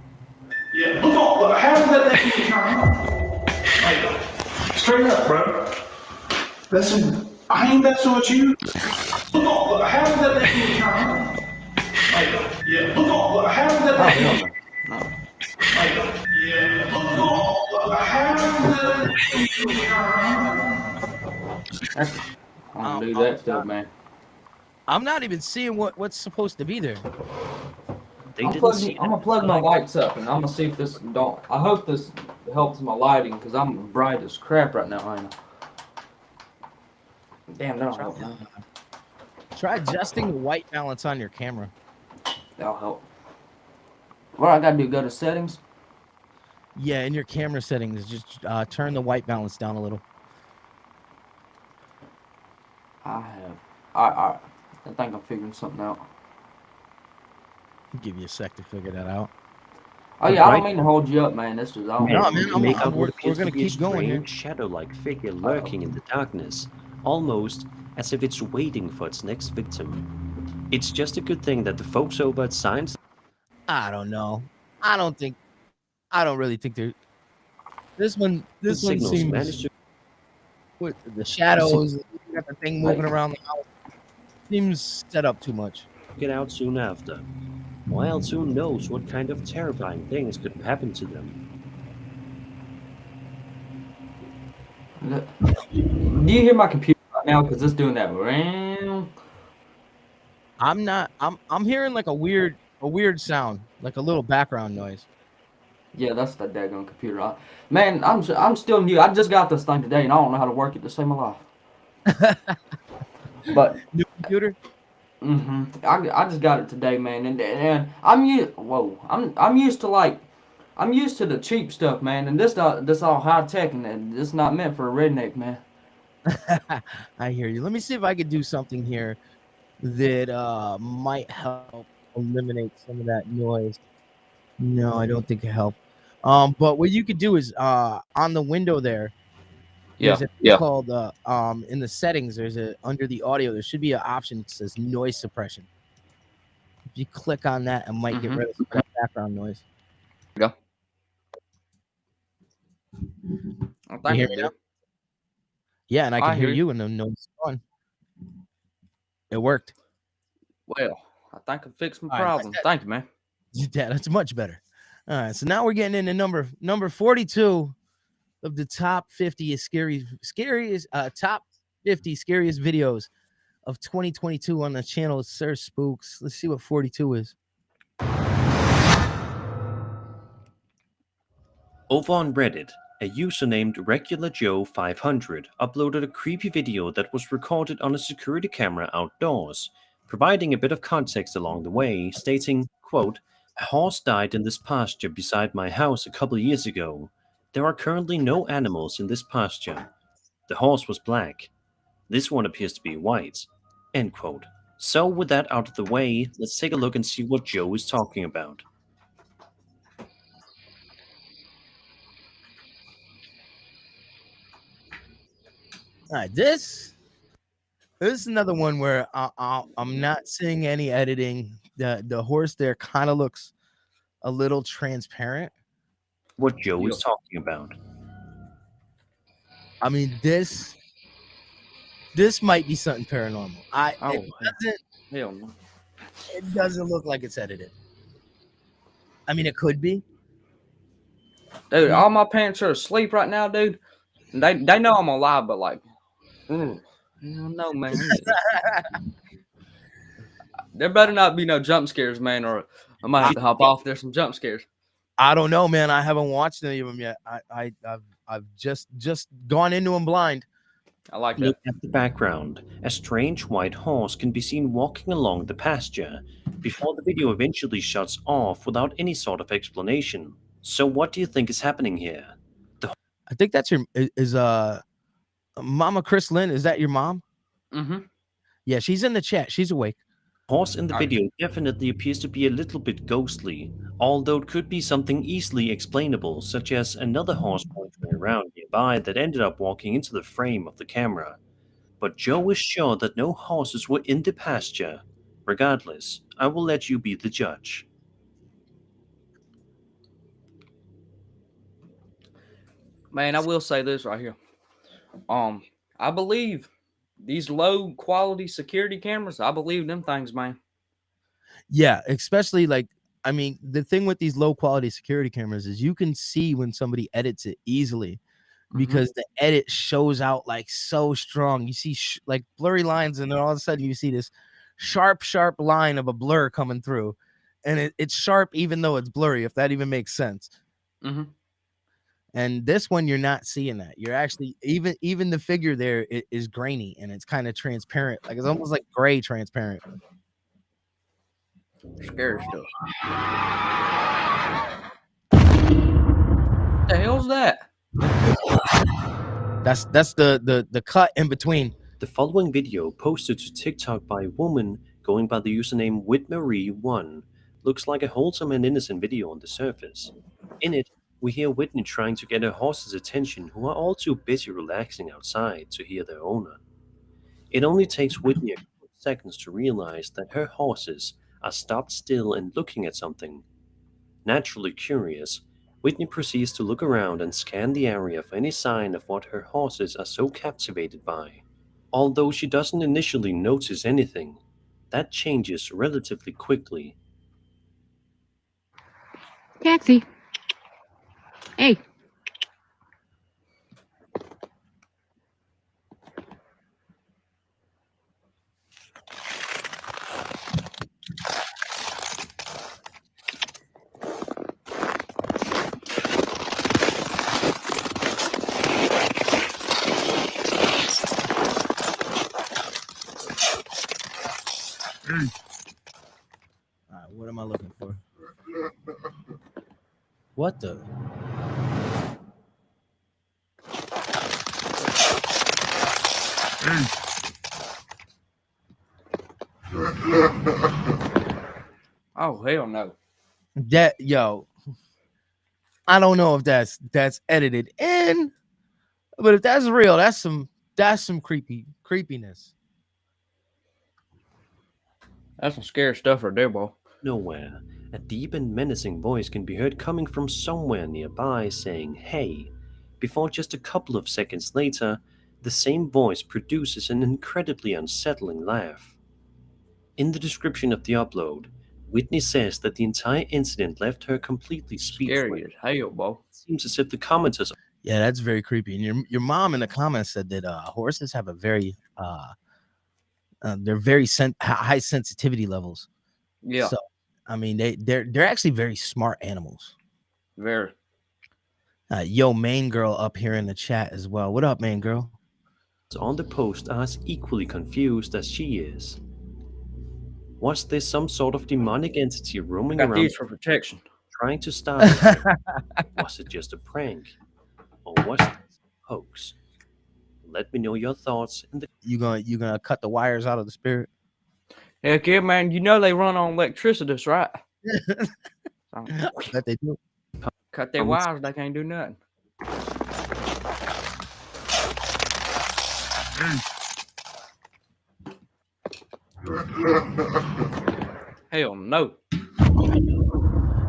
Yeah, look, how does that thing turn on? Like, straight up, bro. I ain't messing with you. Look, how does that thing turn on? Like, yeah, look, how does that thing No. like, yeah, look, how does that thing turn on? I don't do that stuff, man. I'm not even seeing what's supposed to be there. They I'm didn't see gonna plug my lights up, and I'm gonna see if this don't. I hope this helps my lighting, because I'm bright as crap right now, ain't I? Damn, that'll help. Man. Try adjusting the white balance on your camera. That'll help. What I gotta do? Go to settings. Yeah, in your camera settings, just turn the white balance down a little. I think I'm figuring something out. I'll give you a sec to figure that out. Oh yeah, I don't mean to hold you up, man. This is all. No, man, Make out we're what appears gonna to be a keep going here. strange shadow-like figure lurking in the darkness, almost as if it's waiting for its next victim. It's just a good thing that the folks over at Science. I don't know. I don't really think they're. This one Signals seems. managed to With the shadows, you got the thing moving around the house. Seems set up too much. get out soon after. While who knows what kind of terrifying things could happen to them. Do you hear my computer right now? Because it's doing that. I'm not. I'm hearing like a weird sound, like a little background noise. Yeah, that's the daggone computer. Man, I'm still new. I just got this thing today, and I don't know how to work it to save my life. But New computer. I just got it today, man, and I'm used. Whoa, I'm used to I'm used to the cheap stuff, man, and this all high tech, and it's not meant for a redneck, man. I hear you. Let me see if I could do something here that might help eliminate some of that noise. No, I don't think it helped. But what you could do is on the window there, there's a thing called in the settings, there's a under the audio, there should be an option that says noise suppression. If you click on that, it might get rid of some of that background noise. Go. You hear me now? Yeah, and I can hear you, and the noise is gone. It worked. Well, I think I fixed my problem. Thank you, man. Yeah, that's much better. All right, so now we're getting into number 42 of the top 50 scariest top 50 scariest videos of 2022 on the channel Sir Spooks. Let's see what 42 is. Over on Reddit, a user named RegularJoe500 uploaded a creepy video that was recorded on a security camera outdoors, providing a bit of context along the way, stating, quote, "A horse died in this pasture beside my house a couple years ago. There are currently no animals in this pasture. The horse was black. This one appears to be white." End quote. So with that out of the way, let's take a look and see what Joe is talking about. All right, this is another one where I'm not seeing any editing. The horse there kind of looks a little transparent. What Joe is talking about. I mean, this might be something paranormal. It doesn't look like it's edited. I mean, it could be. Dude, all my parents are asleep right now, dude. They know I'm alive, but like, no, man. There better not be no jump scares, man, or I might have to hop off. There's some jump scares. I don't know, man. I haven't watched any of them yet. I've just gone into them blind. I like that. Look at the background. A strange white horse can be seen walking along the pasture before the video eventually shuts off without any sort of explanation. So what do you think is happening here? I think that's Mama Chris Lynn. Is that your mom? Mm-hmm. Yeah, she's in the chat. She's awake. The horse in the video definitely appears to be a little bit ghostly, although it could be something easily explainable, such as another horse wandering around nearby that ended up walking into the frame of the camera. But Joe is sure that no horses were in the pasture. Regardless, I will let you be the judge. Man, I will say this right here. I believe these low quality security cameras, I believe them things, man. Yeah, especially I mean, the thing with these low quality security cameras is you can see when somebody edits it easily because the edit shows out like so strong. You see like blurry lines, and then all of a sudden you see this sharp line of a blur coming through, and it's sharp even though it's blurry, if that even makes sense. And this one, you're not seeing that. You're actually even the figure there is grainy, and it's kind of transparent, like it's almost like gray transparent. Scary stuff. What the hell's that? That's the cut in between. The following video, posted to TikTok by a woman going by the username Whitmarie1, looks like a wholesome and innocent video on the surface. In it, we hear Whitney trying to get her horse's attention, who are all too busy relaxing outside to hear their owner. It only takes Whitney a couple of seconds to realize that her horses are stopped still and looking at something. Naturally curious, Whitney proceeds to look around and scan the area for any sign of what her horses are so captivated by. Although she doesn't initially notice anything, that changes relatively quickly. Taxi. Hey. right, what am I looking for? What the? Oh hell no. That yo, I don't know if that's edited in, but if that's real, that's some creepiness. That's some scary stuff right there, boy. Nowhere, a deep and menacing voice can be heard coming from somewhere nearby saying, "Hey," before just a couple of seconds later, the same voice produces an incredibly unsettling laugh. In the description of the upload, Whitney says that the entire incident left her completely speechless. Scary as hell, boy. It seems as if the commenters Yeah, that's very creepy. And your mom in the comments said that horses have a very they're very high sensitivity levels. Yeah. So I mean they're actually very smart animals. Very. Yo, main girl up here in the chat as well. What up, main girl? on the post are as equally confused as she is. Was this some sort of demonic entity roaming Got around these for protection. trying to start a Was it just a prank? Or was this a hoax? Let me know your thoughts in the You gonna cut the wires out of the spirit? Heck yeah, man. You know they run on electricity, right? So, That they do. cut their wires, they can't do nothing. Hell no.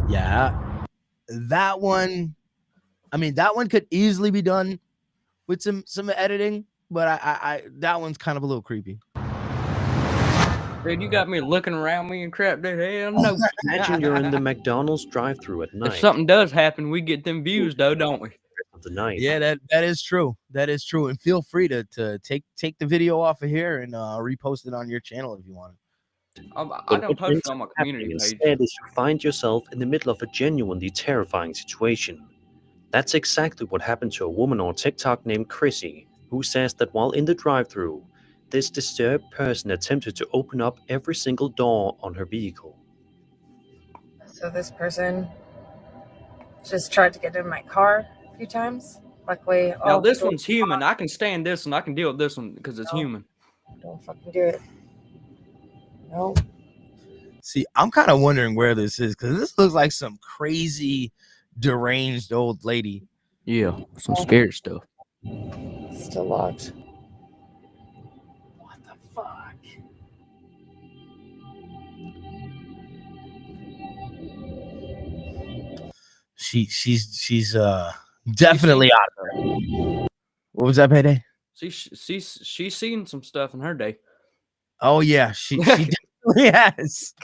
Yeah. That one, I mean, that one could easily be done with some editing, but I that one's kind of a little creepy. Dude, you got me looking around me and crap, dude. Hell no. Imagine you're in the McDonald's drive-thru at night. If something does happen, we get them views though, don't we? Of the night. Yeah, that is true. That is true. And feel free to take the video off of here and repost it on your channel if you want. I don't post it on my community page. Instead, is you find yourself in the middle of a genuinely terrifying situation. That's exactly what happened to a woman on TikTok named Chrissy, who says that while in the drive-thru, this disturbed person attempted to open up every single door on her vehicle. So this person just tried to get in my car a few times. Luckily, now this one's human. I can stand this and I can deal with this one because it's human. Don't fucking do it. No. See, I'm kind of wondering where this is because this looks like some crazy, deranged old lady. Yeah, some scary stuff. Still locked. What the fuck? She's definitely out of there. What was that, Payday? She's seen some stuff in her day. Oh yeah, she definitely has.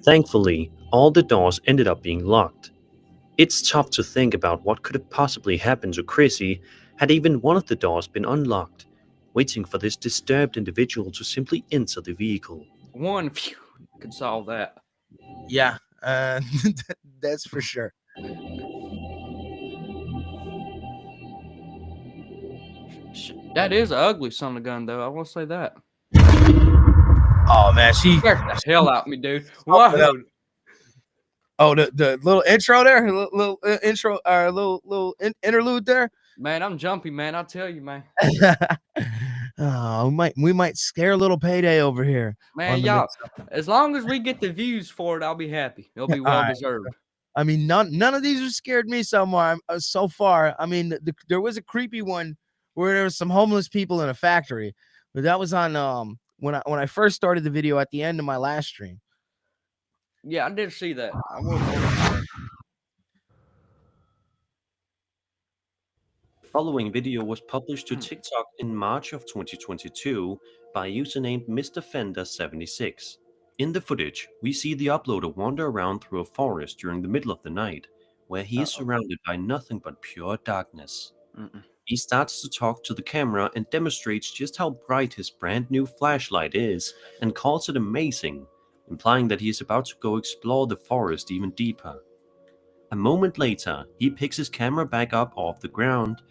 Thankfully, all the doors ended up being locked. It's tough to think about what could have possibly happened to Chrissy had even one of the doors been unlocked, waiting for this disturbed individual to simply enter the vehicle. One could solve that. Yeah, that's for sure. That is an ugly son of a gun, though. I will say that. Oh man, she scared the hell out of me, dude. Wow. Oh, the little intro there, little intro, little interlude there. Man, I'm jumpy, man. I'll tell you, man. Oh, we might scare little Payday over here. Man, y'all, as long as we get the views for it, I'll be happy. It'll be well deserved. I mean, none of these have scared me so far. I mean, there was a creepy one where there was some homeless people in a factory, but that was on when I first started the video at the end of my last stream. Yeah, I did see that. I will. The following video was published to TikTok in March of 2022 by a user named MrFender76. In the footage, we see the uploader wander around through a forest during the middle of the night, where he is surrounded by nothing but pure darkness. He starts to talk to the camera and demonstrates just how bright his brand new flashlight is and calls it amazing, implying that he is about to go explore the forest even deeper. A moment later, he picks his camera back up off the ground,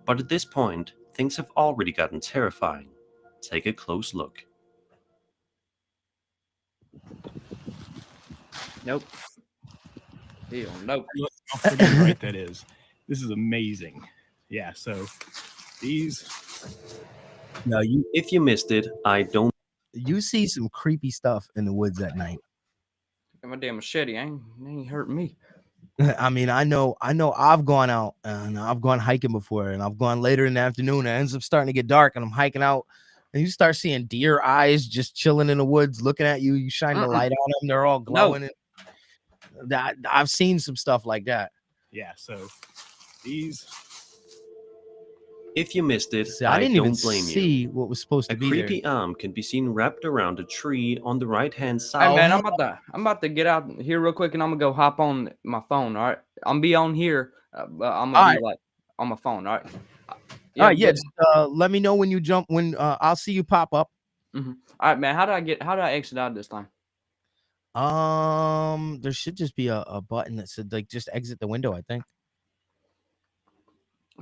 but at this point, things have already gotten terrifying. Take a close look. Nope. Hell, nope. Look how freaking bright that is. This is amazing. Yeah, so these. Now, if you missed it, I don't. You see some creepy stuff in the woods at night. Got my damn machete. Ain't hurting me. I mean, I know I've gone out and I've gone hiking before, and I've gone later in the afternoon. It ends up starting to get dark, and I'm hiking out, and you start seeing deer eyes just chilling in the woods, looking at you. You shine the light on them; they're all glowing. And that I've seen some stuff like that. Yeah, so these. If you missed it, See, I didn't even blame see you. what was supposed to A be creepy there. arm can be seen wrapped around a tree on the right-hand side. Hey man, I'm about to get out here real quick, and I'm gonna go hop on my phone. All right, I'm gonna be on here, but I'm gonna be like on my phone. All right. Yeah, all right, yeah. Just, let me know when you jump. When I'll see you pop up. Mm-hmm. All right, man. How do I exit out this time? There should just be a button that said like just exit the window, I think.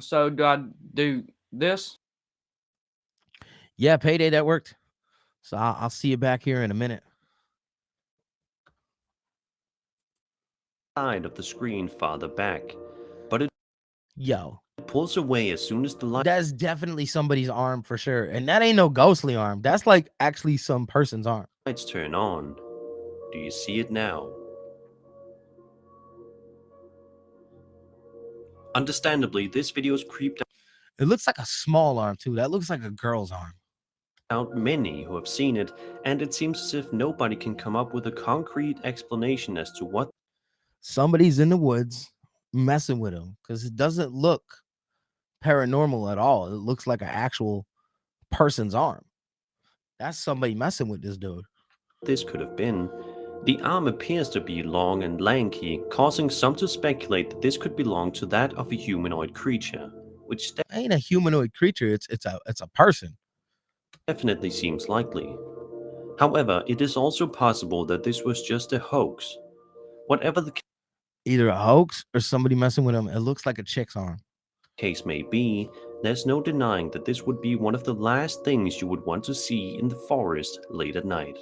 So do I do this? Yeah, Payday, that worked. So I'll see you back here in a minute. Side of the screen farther back, but it pulls away as soon as the light. That's definitely somebody's arm for sure, and that ain't no ghostly arm. That's like actually some person's arm. Lights turn on. Do you see it now? Understandably, this video is creeped It looks like a small arm too. That looks like a girl's arm. out many who have seen it, and it seems as if nobody can come up with a concrete explanation as to what. Somebody's in the woods messing with him, because it doesn't look paranormal at all. It looks like an actual person's arm. That's somebody messing with this dude. This could have been. The arm appears to be long and lanky, causing some to speculate that this could belong to that of a humanoid creature, which ain't a humanoid creature. It's a person. Definitely seems likely. However, it is also possible that this was just a hoax. Whatever the Either a hoax or somebody messing with him. It looks like a chick's arm. case may be, there's no denying that this would be one of the last things you would want to see in the forest late at night.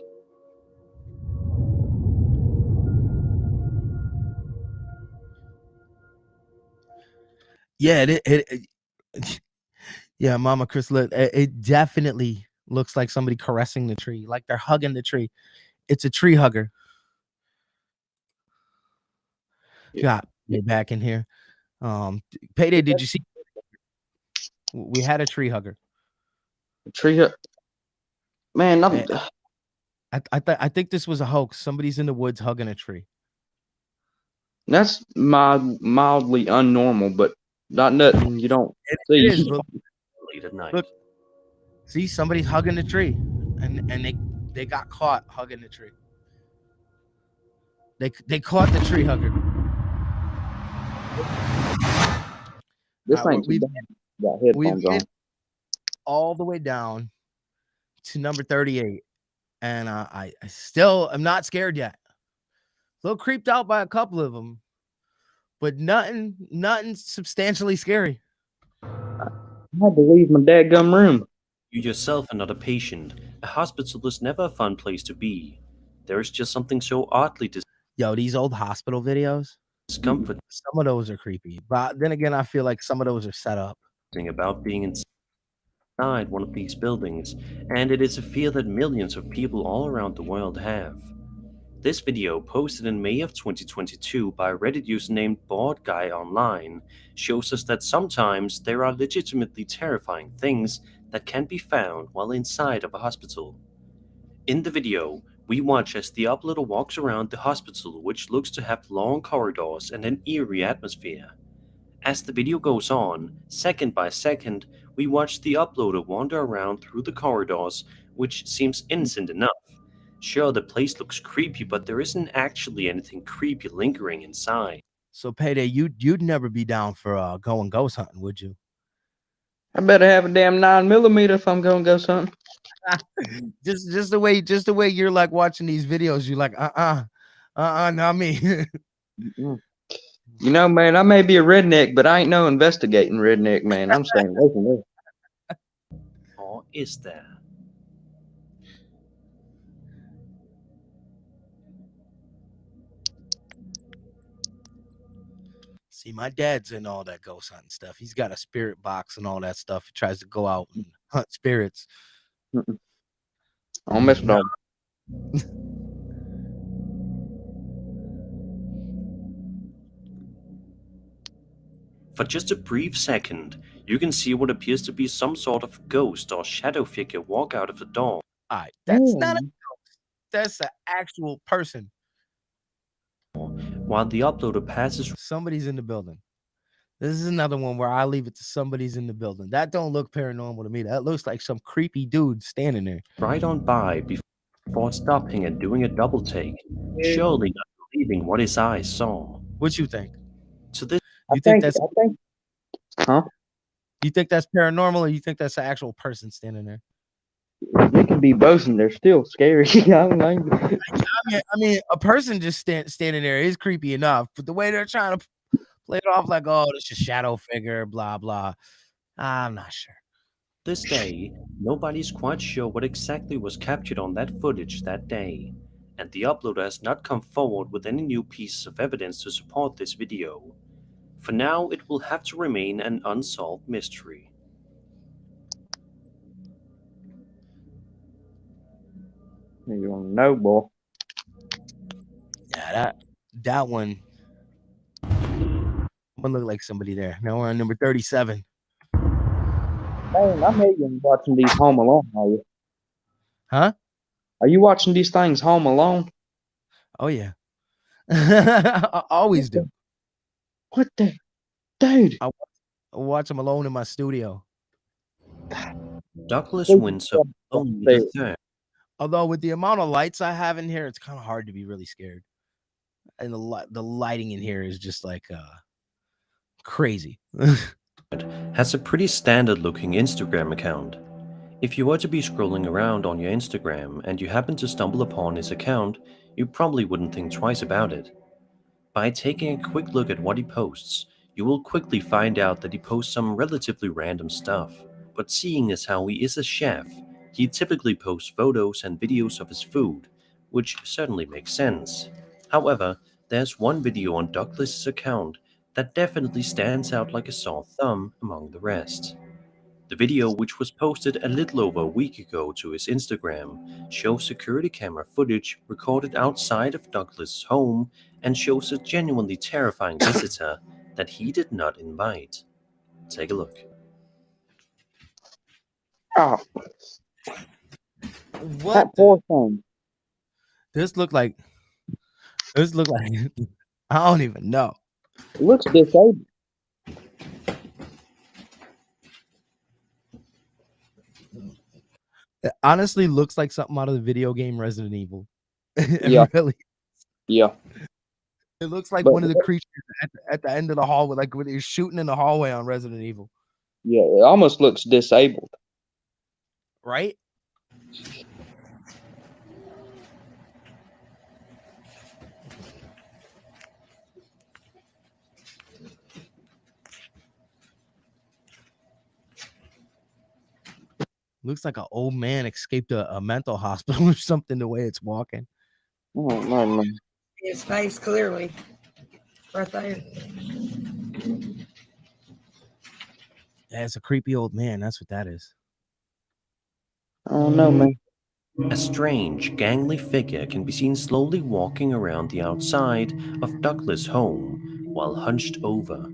Yeah, yeah, Mama Chris, look, it definitely looks like somebody caressing the tree, like they're hugging the tree. It's a tree hugger. Got me back in here. Payday, did you see? We had a tree hugger. Tree hugger. Man, I think this was a hoax. Somebody's in the woods hugging a tree. That's mildly unnormal, but not nothing you don't see. It is, look. Late at night. Look, see, somebody's hugging the tree, and they got caught hugging the tree. They caught the tree hugger. This ain't we've got headphones on. All the way down to number 38, and I still am not scared yet. A little creeped out by a couple of them, but nothing substantially scary. I had to leave my dadgum room. You yourself are not a patient. A hospital is never a fun place to be. There is just something so oddly Yo, these old hospital videos, discomforting. Some of those are creepy, but then again, I feel like some of those are set up. About being inside one of these buildings, and it is a fear that millions of people all around the world have. This video, posted in May of 2022 by a Reddit user named BoredGuyOnline, shows us that sometimes there are legitimately terrifying things that can be found while inside of a hospital. In the video, we watch as the uploader walks around the hospital, which looks to have long corridors and an eerie atmosphere. As the video goes on, second by second, we watch the uploader wander around through the corridors, which seems innocent enough. Sure, the place looks creepy, but there isn't actually anything creepy lingering inside. So, Payday, you'd never be down for going ghost hunting, would you? I better have a damn 9mm if I'm gonna go something. just the way you're like watching these videos, you're like, not me. You know, man, I may be a redneck, but I ain't no investigating redneck, man. I'm staying away from this. is there? See, my dad's in all that ghost hunting stuff. He's got a spirit box and all that stuff. He tries to go out and hunt spirits. I don't mess with dogs. For just a brief second, you can see what appears to be some sort of ghost or shadow figure walk out of the door. All right, that's not a ghost. That's an actual person. While the uploader passes, somebody's in the building. This is another one where I leave it to somebody's in the building. That don't look paranormal to me. That looks like some creepy dude standing there. Right on by before stopping and doing a double take, surely not believing what his eyes saw. What you think? So this, you think that's huh? You think that's paranormal, or you think that's an actual person standing there? It can be both, and they're still scary. I mean, a person just standing there is creepy enough, but the way they're trying to play it off like, oh, it's a shadow figure, blah blah. I'm not sure. This day, nobody's quite sure what exactly was captured on that footage that day, and the uploader has not come forward with any new pieces of evidence to support this video. For now, it will have to remain an unsolved mystery. You don't know, boy. Yeah, that one look like somebody there. Now we're on number 37. Man, I'm hating watching these Home Alone, are you? Huh? Are you watching these things Home Alone? Oh, yeah. I always do. What the? Dude. I watch them alone in my studio. Douglas Windsor alone the third. Although with the amount of lights I have in here, it's kind of hard to be really scared. And the lighting in here is just like crazy. Has a pretty standard looking Instagram account. If you were to be scrolling around on your Instagram and you happen to stumble upon his account, you probably wouldn't think twice about it. By taking a quick look at what he posts, you will quickly find out that he posts some relatively random stuff. But seeing as how he is a chef, he typically posts photos and videos of his food, which certainly makes sense. However, there's one video on Douglas's account that definitely stands out like a sore thumb among the rest. The video, which was posted a little over a week ago to his Instagram, shows security camera footage recorded outside of Douglas' home and shows a genuinely terrifying visitor that he did not invite. Take a look. Oh. What? That poor thing. This look like I don't even know. It looks disabled. It honestly looks like something out of the video game Resident Evil. Yeah. Really. Yeah. It looks like one of the creatures at the end of the hallway, like when you're shooting in the hallway on Resident Evil. Yeah, it almost looks disabled. Right? Looks like an old man escaped a mental hospital or something, the way it's walking. Oh, man. His face clearly. Right there. Yeah, it's a creepy old man. That's what that is. Oh, no, man. A strange, gangly figure can be seen slowly walking around the outside of Douglas' home while hunched over.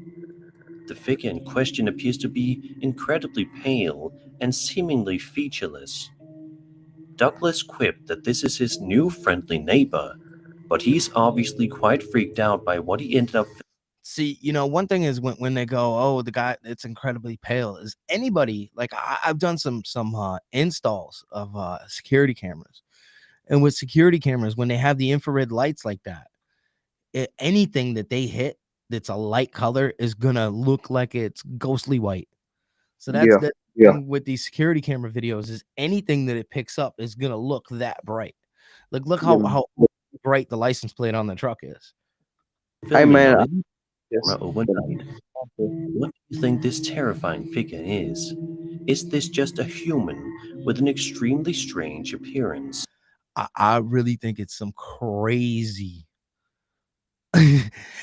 The figure in question appears to be incredibly pale and seemingly featureless. Douglas quipped that this is his new friendly neighbor, but he's obviously quite freaked out by what he ended up. See, one thing is when they go, oh, the guy that's incredibly pale, is anybody, like I've done some installs of security cameras, and with security cameras, when they have the infrared lights like that, anything that they hit that's a light color is gonna look like it's ghostly white. So that's the thing with these security camera videos, is anything that it picks up is gonna look that bright. Like look how bright the license plate on the truck is. Hey man, overnight. What do you think this terrifying figure is? is this just a human with an extremely strange appearance? I really think it's some crazy.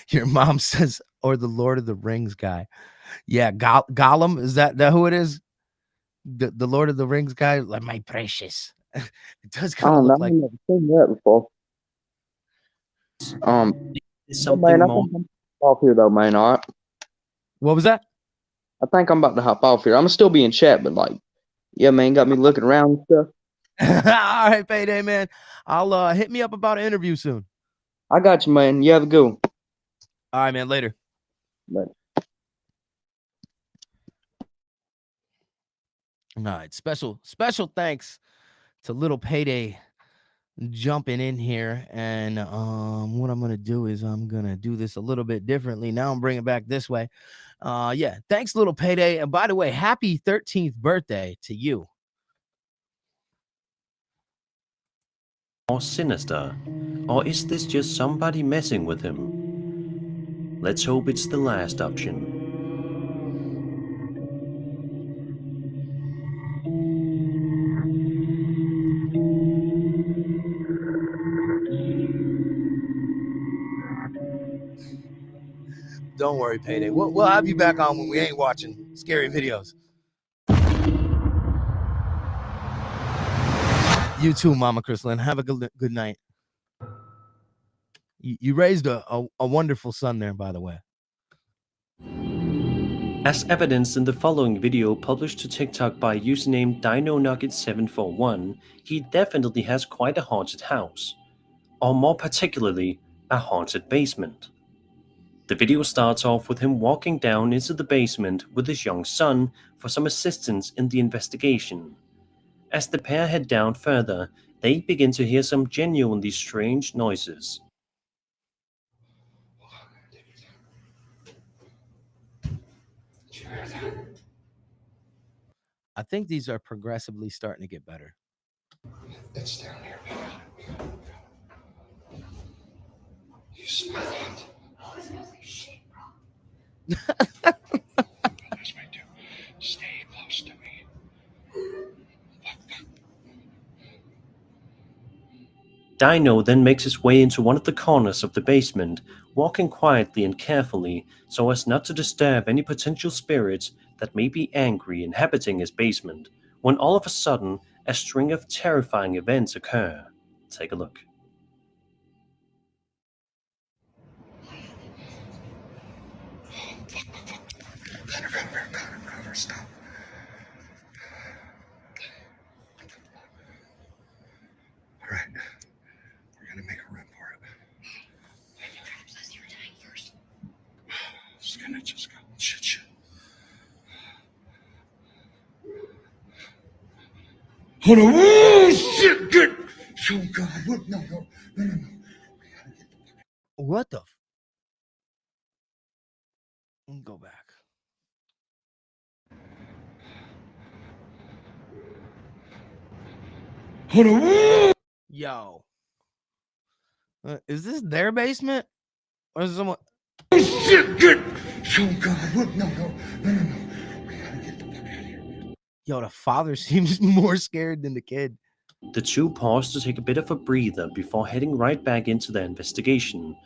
Your mom says, or the Lord of the Rings guy. Yeah, Gollum, is that who it is? The Lord of the Rings guy, like my precious. It does I kind of don't know. look I've like. never seen that before. Is Hey, man, something I more? think I'm off here though, man. All right. What was that? I think I'm about to hop off here. I'm gonna still be in chat, but like, yeah, man, got me looking around and stuff. All right, Payday, man. I'll hit me up about an interview soon. I got you, man. You have a good one. All right, man. Later. Bye. All right. Special thanks to little Payday jumping in here. And what I'm gonna do is I'm gonna do this a little bit differently. Now I'm bringing it back this way. Yeah. Thanks, little Payday. And by the way, happy 13th birthday to you. More sinister? Or is this just somebody messing with him? Let's hope it's the last option. Don't worry, Payday. We'll have you back on when we ain't watching scary videos. You too, Mama Crystalline. Have a good night. You raised a wonderful son there, by the way. As evidenced in the following video published to TikTok by username DinoNugget741, he definitely has quite a haunted house. Or more particularly, a haunted basement. The video starts off with him walking down into the basement with his young son for some assistance in the investigation. As the pair head down further, they begin to hear some genuinely strange noises. I think these are progressively starting to get better. It's down here. You smell it. Oh, it smells like shit, bro. Stay close to me. Dino then makes his way into one of the corners of the basement, walking quietly and carefully so as not to disturb any potential spirits that may be angry inhabiting his basement, when all of a sudden a string of terrifying events occur. Take a look. Connor, stop. All right. We're gonna make a run for it. You were dying first. It's gonna just go. Shit. Hold on. Oh, shit. Good. Oh, God. Look. No. What the? Go back. Hold on. Yo. Is this their basement? Or is someone? Oh, shit. Good. Oh, God. Look. No. We gotta get the fuck out of here. Yo, the father seems more scared than the kid. The two pause to take a bit of a breather before heading right back into their investigation,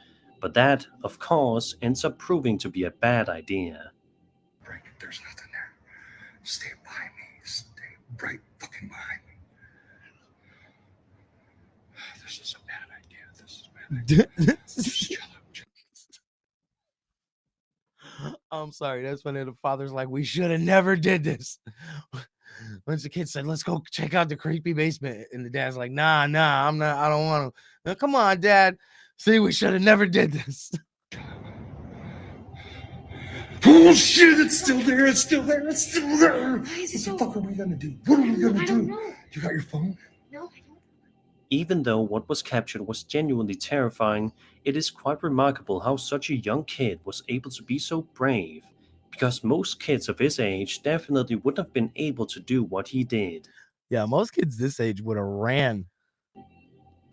but that, of course, ends up proving to be a bad idea. Right, there's nothing there. Stay behind me. Stay right fucking behind me. This is a bad idea. Just chill out. I'm sorry. That's funny. The father's like, we should have never did this. Once the kid said, let's go check out the creepy basement. And the dad's like, nah, I don't want to. Now, come on, Dad. See, we should have never did this. Oh shit, it's still there. What the fuck are we gonna do? What are we gonna do? You got your phone? No, I don't. Even though what was captured was genuinely terrifying, it is quite remarkable how such a young kid was able to be so brave, because most kids of his age definitely wouldn't have been able to do what he did. Yeah, most kids this age would have ran.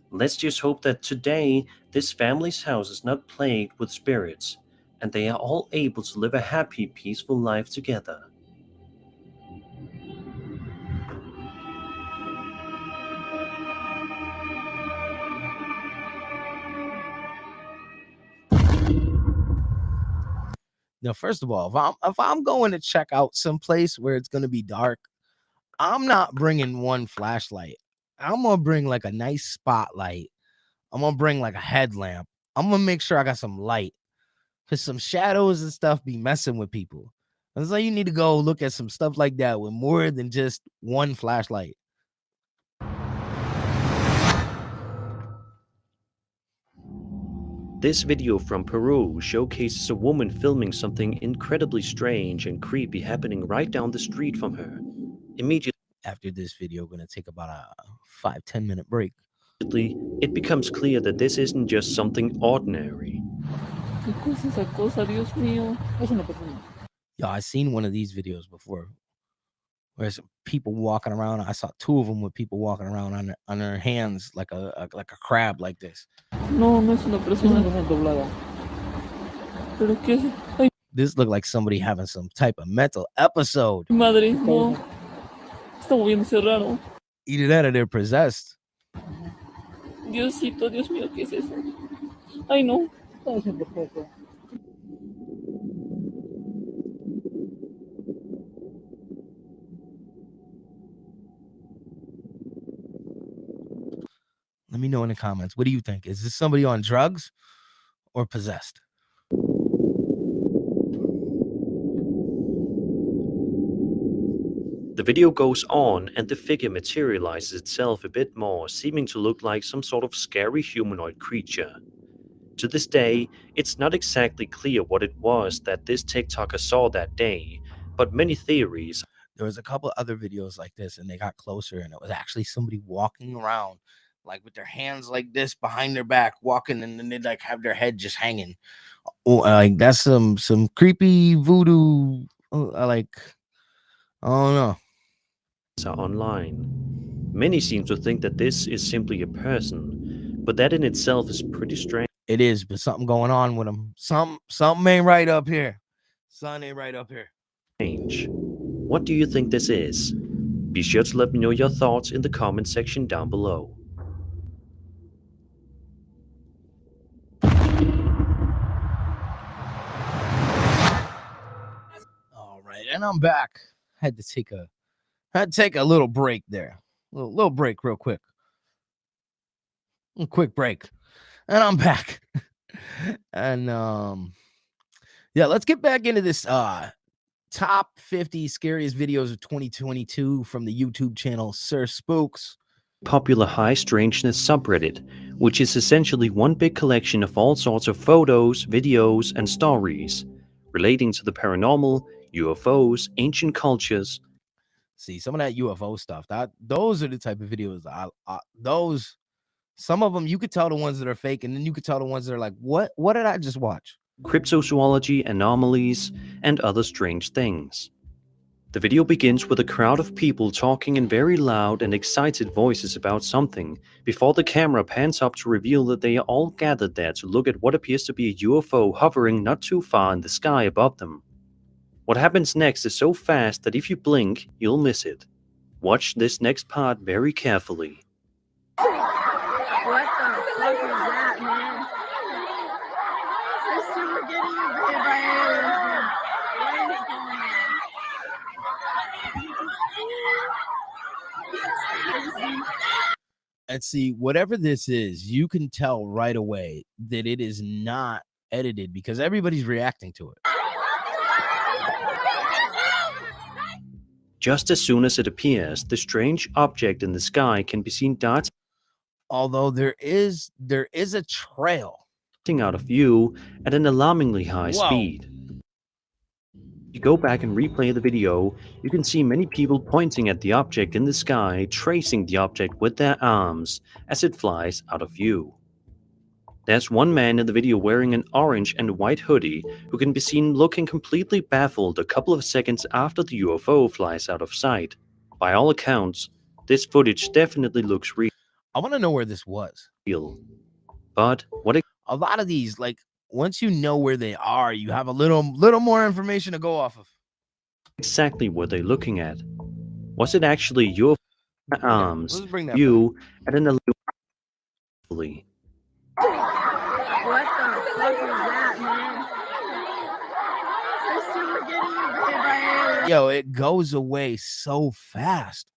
Let's just hope that today this family's house is not plagued with spirits, and they are all able to live a happy, peaceful life together. Now, first of all, if I'm going to check out someplace where it's gonna be dark, I'm not bringing one flashlight. I'm gonna bring like a nice spotlight. I'm gonna bring like a headlamp. I'm gonna make sure I got some light, because some shadows and stuff be messing with people. And so you need to go look at some stuff like that with more than just one flashlight. This video from Peru showcases a woman filming something incredibly strange and creepy happening right down the street from her. Immediately after this video, we're gonna take about a 5-10 minute break. It becomes clear that this isn't just something ordinary. Yo, I seen one of these videos before. Where's people walking around? I saw 2 of them with people walking around on their hands like a crab like this. No, no es una persona doblada. Pero qué es? Ay, This looked like somebody having some type of mental episode. madre, no. Está moviéndose raro. Either that or they're possessed. Diosito, Dios mío, ¿qué es eso? Ay, no. Let me know in the comments. What do you think? Is this somebody on drugs or possessed? The video goes on and the figure materializes itself a bit more, seeming to look like some sort of scary humanoid creature. To this day, it's not exactly clear what it was that this TikToker saw that day, but many theories. There was a couple other videos like this and they got closer and it was actually somebody walking around like with their hands like this behind their back, walking, and then they like have their head just hanging. Oh, like that's some creepy voodoo. I don't know. Are online. Many seem to think that this is simply a person, but that in itself is pretty strange. It is, but something going on with them. Something ain't right up here. Something ain't right up here. Strange. What do you think this is? Be sure to let me know your thoughts in the comment section down below. All right, and I'm back. Had to take a little break there. Little break real quick. A quick break. And I'm back. And yeah, let's get back into this top 50 scariest videos of 2022 from the YouTube channel Sir Spooks. Popular high strangeness subreddit, which is essentially one big collection of all sorts of photos, videos, and stories relating to the paranormal, UFOs, ancient cultures. See, some of that UFO stuff, those are the type of videos those, some of them you could tell the ones that are fake, and then you could tell the ones that are like, what did I just watch? Cryptozoology, anomalies, and other strange things. The video begins with a crowd of people talking in very loud and excited voices about something, before the camera pans up to reveal that they are all gathered there to look at what appears to be a UFO hovering not too far in the sky above them. What happens next is so fast that if you blink, you'll miss it. Watch this next part very carefully. What the fuck is that, man? This super getting invaded by aliens, dude. What is going on? And see, whatever this is, you can tell right away that it is not edited because everybody's reacting to it. Just as soon as it appears, the strange object in the sky can be seen darting. Although there is a trail out of view at an alarmingly high speed. If you go back and replay the video, you can see many people pointing at the object in the sky, tracing the object with their arms as it flies out of view. There's one man in the video wearing an orange and white hoodie who can be seen looking completely baffled a couple of seconds after the UFO flies out of sight. By all accounts, this footage definitely looks real. I want to know where this was. But what a lot of these, like, once you know where they are, you have a little more information to go off of. Exactly what they're looking at. Was it actually your arms, you, at an What the fuck is that, man? Yo, it goes away so fast.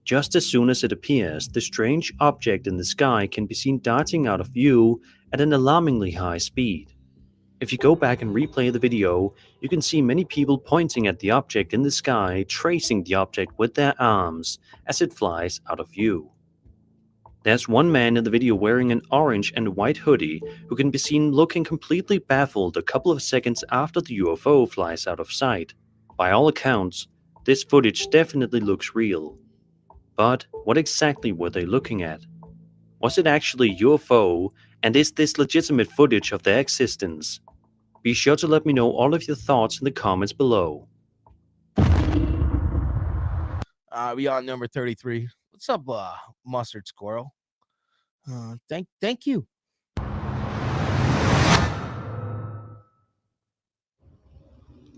Just as soon as it appears, the strange object in the sky can be seen darting out of view at an alarmingly high speed. If you go back and replay the video, you can see many people pointing at the object in the sky, tracing the object with their arms as it flies out of view. There's one man in the video wearing an orange and white hoodie who can be seen looking completely baffled a couple of seconds after the UFO flies out of sight. By all accounts, this footage definitely looks real. But what exactly were they looking at? Was it actually a UFO, and is this legitimate footage of their existence? Be sure to let me know all of your thoughts in the comments below. We on number 33. What's up, Mustard Squirrel? Thank you.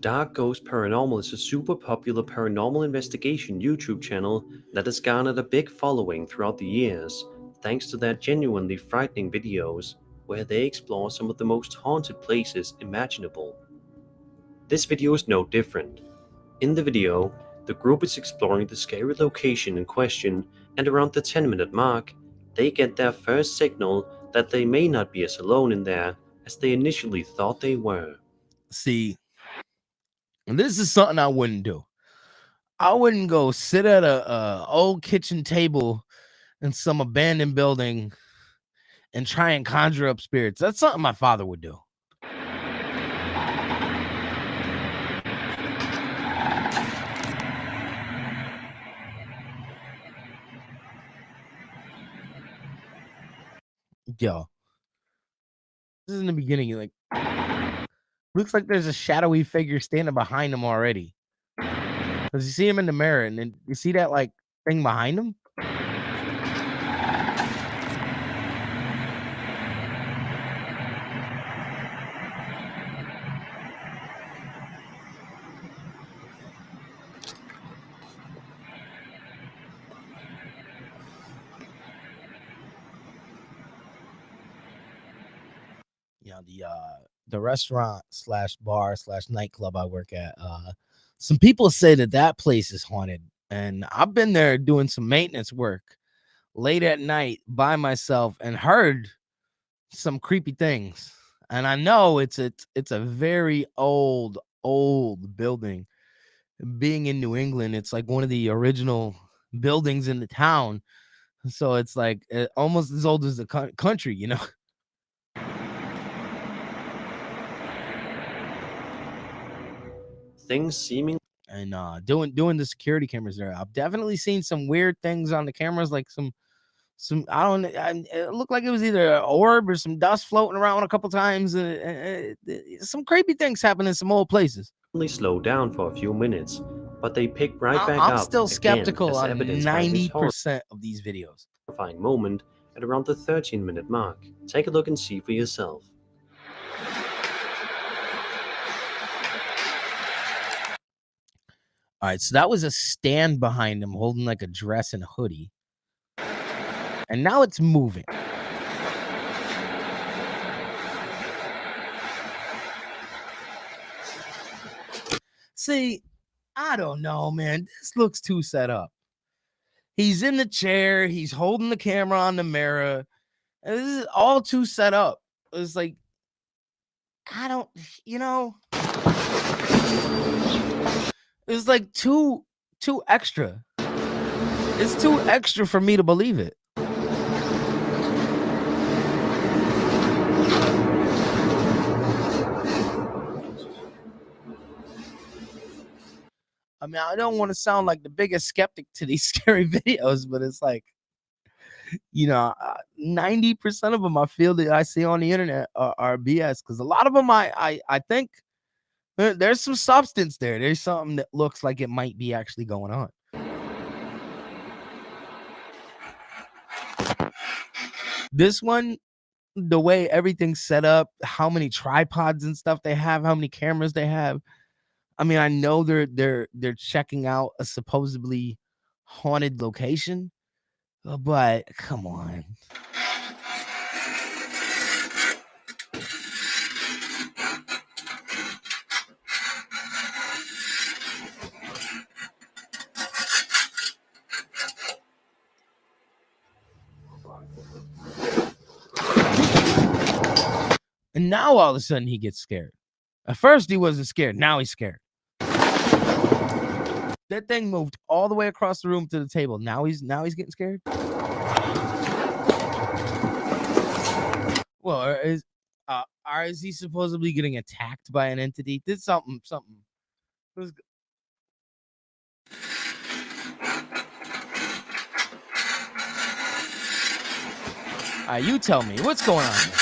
Dark Ghost Paranormal is a super popular paranormal investigation YouTube channel that has garnered a big following throughout the years, thanks to their genuinely frightening videos where they explore some of the most haunted places imaginable. This video is no different. In the video, the group is exploring the scary location in question, and around the 10-minute mark, they get their first signal that they may not be as alone in there as they initially thought they were. See, and this is something I wouldn't do. I wouldn't go sit at a old kitchen table in some abandoned building and try and conjure up spirits. That's something my father would do. Yo, this is in the beginning. You're like, looks like there's a shadowy figure standing behind him already. Because you see him in the mirror, and then you see that like thing behind him. Yeah, the restaurant slash bar slash nightclub I work at. Some people say that place is haunted, and I've been there doing some maintenance work late at night by myself and heard some creepy things. And I know it's a very old building. Being in New England, it's like one of the original buildings in the town, so it's like almost as old as the country, you know. Things seeming and doing the security cameras there. I've definitely seen some weird things on the cameras, like some it looked like it was either an orb or some dust floating around a couple times. Some creepy things happen in some old places. slow down for a few minutes, but they pick right back up. I'm still skeptical on evidenced by this 90% of these videos. Horrifying moment at around the 13-minute mark. Take a look and see for yourself. All right, so that was a stand behind him holding like a dress and a hoodie. And now it's moving. See, I don't know, man. This looks too set up. He's in the chair. He's holding the camera on the mirror. And this is all too set up. It's like, I don't, it's like too extra. It's too extra for me to believe it. I mean, I don't want to sound like the biggest skeptic to these scary videos, but it's like, 90% of them I feel that I see on the internet are BS, because a lot of them I think there's some substance there. There's something that looks like it might be actually going on. This one, the way everything's set up, how many tripods and stuff they have, how many cameras they have. I mean, I know they're checking out a supposedly haunted location, but come on. And now all of a sudden he gets scared. At first he wasn't scared. Now he's scared. That thing moved all the way across the room to the table. Now he's getting scared. Well, is he supposedly getting attacked by an entity? Did something. You tell me what's going on here.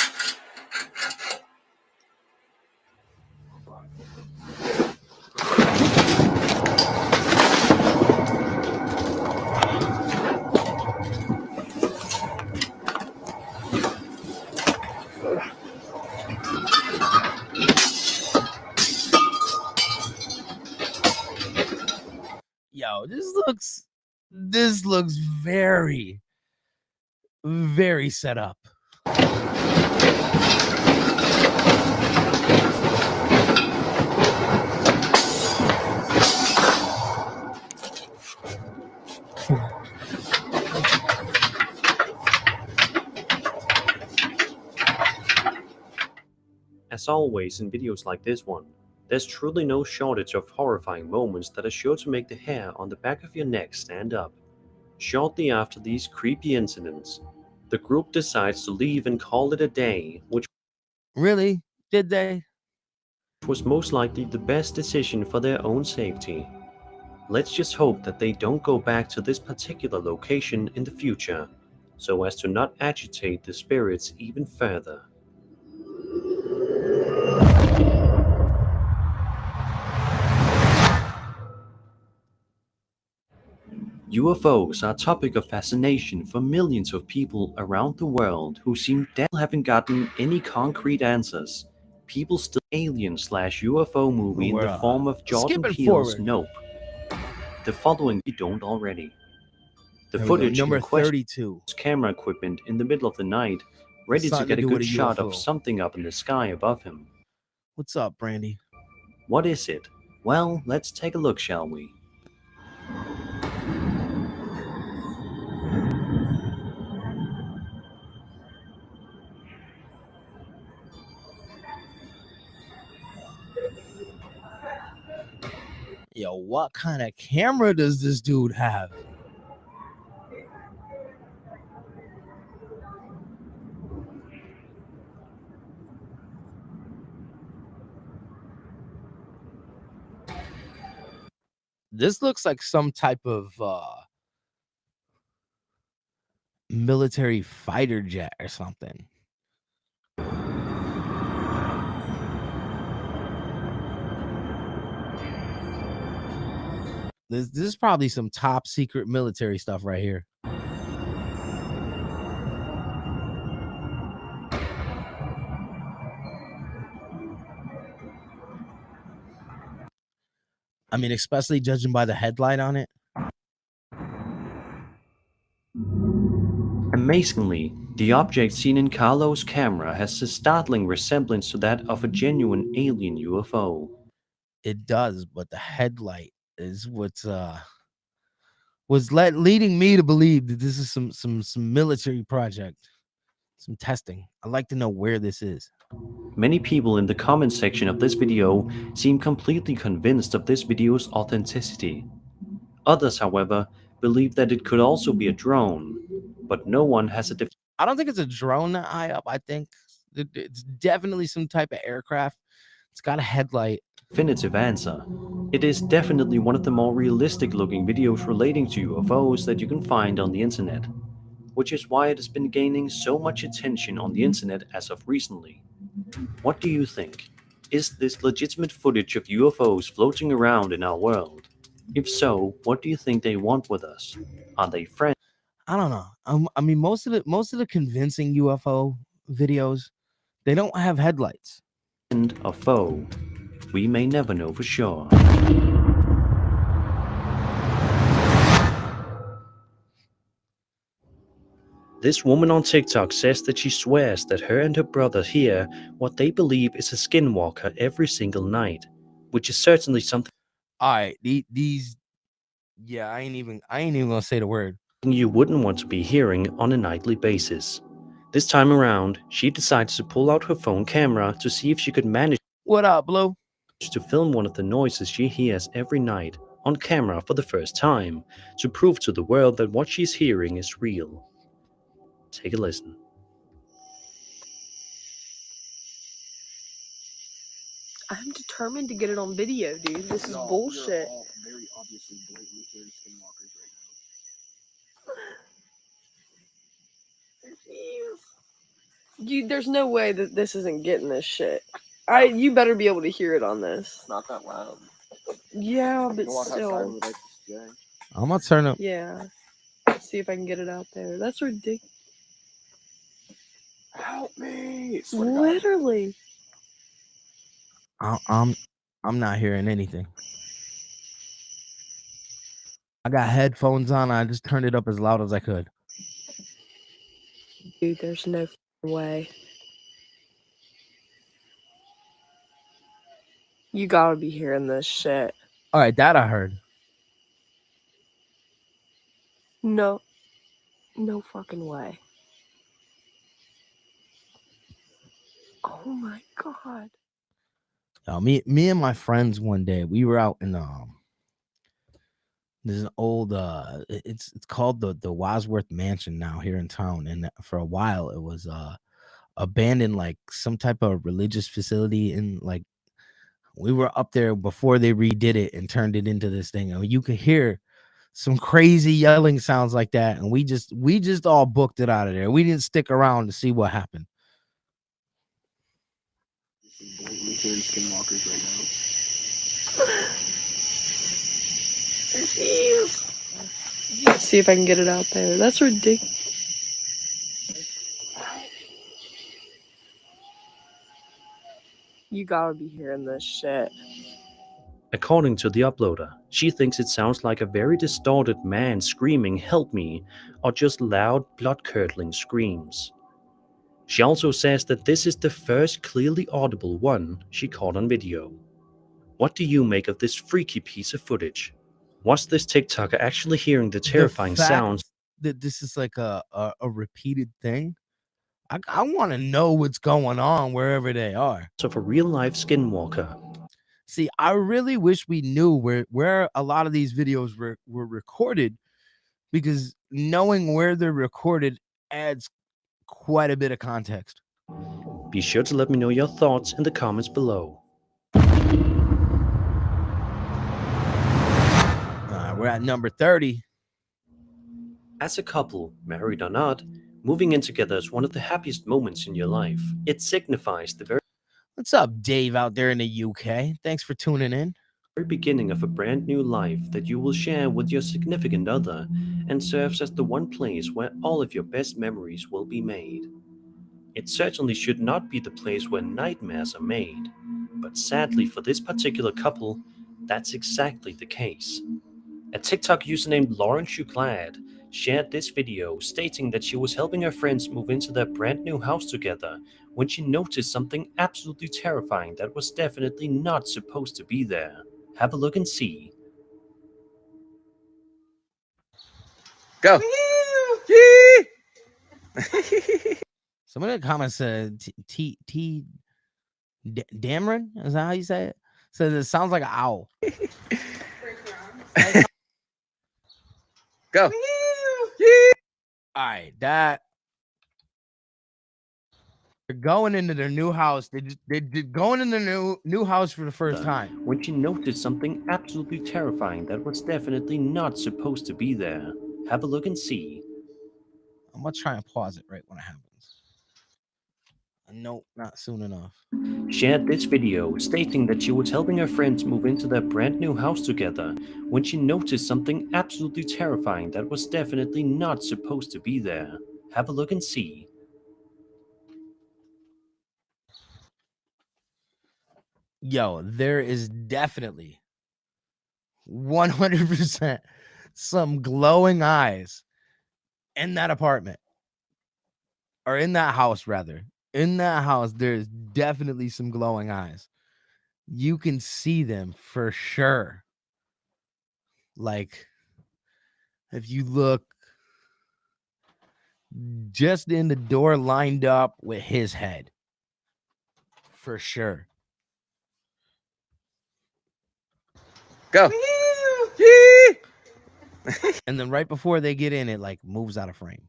Yo, this looks very, very set up. As always in videos like this one, there's truly no shortage of horrifying moments that are sure to make the hair on the back of your neck stand up. Shortly after these creepy incidents, the group decides to leave and call it a day, which Really? Did they? was most likely the best decision for their own safety. Let's just hope that they don't go back to this particular location in the future, so as to not agitate the spirits even further. UFOs are a topic of fascination for millions of people around the world who seem dead haven't gotten any concrete answers. People still alien/UFO movie in the form of Jordan Peele's forward. Nope. The following you don't already. The There we go, footage number in question 32. is camera equipment in the middle of the night, ready to Something get to a do good with a shot UFO. of something up in the sky above him. What's up, Brandy? What is it? Well, let's take a look, shall we? Yo, what kind of camera does this dude have? This looks like some type of military fighter jet or something. This is probably some top secret military stuff right here. I mean, especially judging by the headlight on it. Amazingly, the object seen in Carlo's camera has a startling resemblance to that of a genuine alien UFO. It does, but the headlight is what's leading me to believe that this is some military project, some testing. I'd like to know where this is. Many people in the comment section of this video seem completely convinced of this video's authenticity. Others, however, believe that it could also be a drone, but no one has a I don't think it's a drone that high up. I think it's definitely some type of aircraft. It's got a headlight. definitive answer. It is definitely one of the more realistic looking videos relating to UFOs that you can find on the internet, which is why it has been gaining so much attention on the internet as of recently. What do you think? Is this legitimate footage of UFOs floating around in our world? If so, what do you think they want with us? Are they friends? I don't know. I mean, most of the convincing UFO videos, they don't have headlights. And a foe? We may never know for sure. This woman on TikTok says that she swears that her and her brother hear what they believe is a skinwalker every single night, which is certainly something. All right, these, yeah, I ain't even gonna say the word. You wouldn't want to be hearing on a nightly basis. This time around, she decided to pull out her phone camera to see if she could manage What up, Blue? To film one of the noises she hears every night on camera for the first time, to prove to the world that what she's hearing is real. Take a listen. I'm determined to get it on video, dude. This is bullshit. Very obviously blatantly hearing skinwalkers right Dude, there's no way that this isn't getting this shit. You better be able to hear it on this. It's not that loud. Yeah, You but can walk outside still. with like this jay. I'm gonna turn up. Yeah. See if I can get it out there. That's ridiculous. Help me! Swear to God. Literally. I'm not hearing anything. I got headphones on. I just turned it up as loud as I could. Dude, there's no way. You gotta be hearing this shit. All right, that I heard. No fucking way. Oh my god. Me and my friends one day, we were out in there's an old it's called the Wadsworth Mansion now here in town, and for a while it was abandoned, like some type of religious facility, and like we were up there before they redid it and turned it into this thing, and you could hear some crazy yelling sounds like that, and we just all booked it out of there. We didn't stick around to see what happened. Blatantly hearing skinwalkers right now. See if I can get it out there. That's ridiculous. You gotta be hearing this shit. According to the uploader, she thinks it sounds like a very distorted man screaming "help me" or just loud, blood-curdling screams. She also says that this is the first clearly audible one she caught on video. What do you make of this freaky piece of footage? Was this TikToker actually hearing the terrifying sounds that this is like a repeated thing? I want to know what's going on wherever they are. of a real-life skinwalker? See, I really wish we knew where a lot of these videos were recorded, because knowing where they're recorded adds quite a bit of context. Be sure to let me know your thoughts in the comments below. We're at number 30. As a couple, married or not, moving in together is one of the happiest moments in your life. It signifies the very What's up, Dave, out there in the UK? Thanks for tuning in. beginning of a brand new life that you will share with your significant other, and serves as the one place where all of your best memories will be made. It certainly should not be the place where nightmares are made, but sadly for this particular couple, that's exactly the case. A TikTok user named Lauren Shuklad shared this video stating that she was helping her friends move into their brand new house together when she noticed something absolutely terrifying that was definitely not supposed to be there. Have a look and see. Go. Someone in the comments said T Dameron, is that how you say it? Says it sounds like an owl. Go. All right, that they're going into their new house. They're going in their new house for the first time. When she noticed something absolutely terrifying that was definitely not supposed to be there. Have a look and see. I'm gonna try and pause it right when it happens. Nope, not soon enough. Shared this video stating that she was helping her friends move into their brand new house together when she noticed something absolutely terrifying that was definitely not supposed to be there. Have a look and see. Yo, there is definitely 100% some glowing eyes in that apartment. or in that house rather. In that house, there's definitely some glowing eyes. You can see them for sure. Like, if you look just in the door lined up with his head, for sure. Go. And then right before they get in, it like moves out of frame.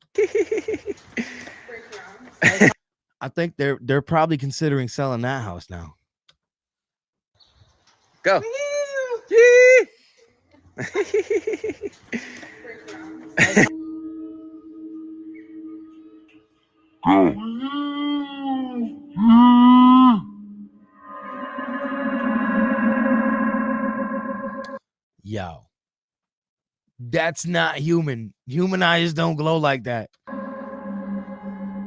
I think they're probably considering selling that house now. Go. Yo, that's not human. Human eyes don't glow like that.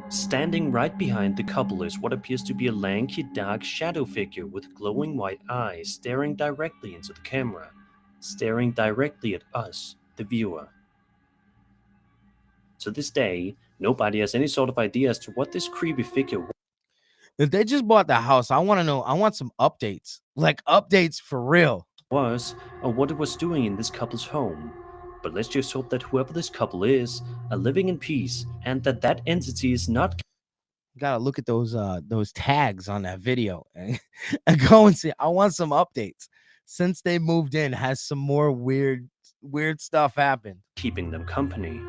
Standing right behind the couple is what appears to be a lanky, dark shadow figure with glowing white eyes staring directly into the camera, staring directly at us, the viewer. To this day, nobody has any sort of idea as to what this creepy figure If they just bought the house, I want to know. I want some updates, like updates for real. was or what it was doing in this couple's home. But let's just hope that whoever this couple is are living in peace and that that entity is not. Gotta look at those tags on that video and go and see. I want some updates. Since they moved in, has some more weird stuff happened. Keeping them company.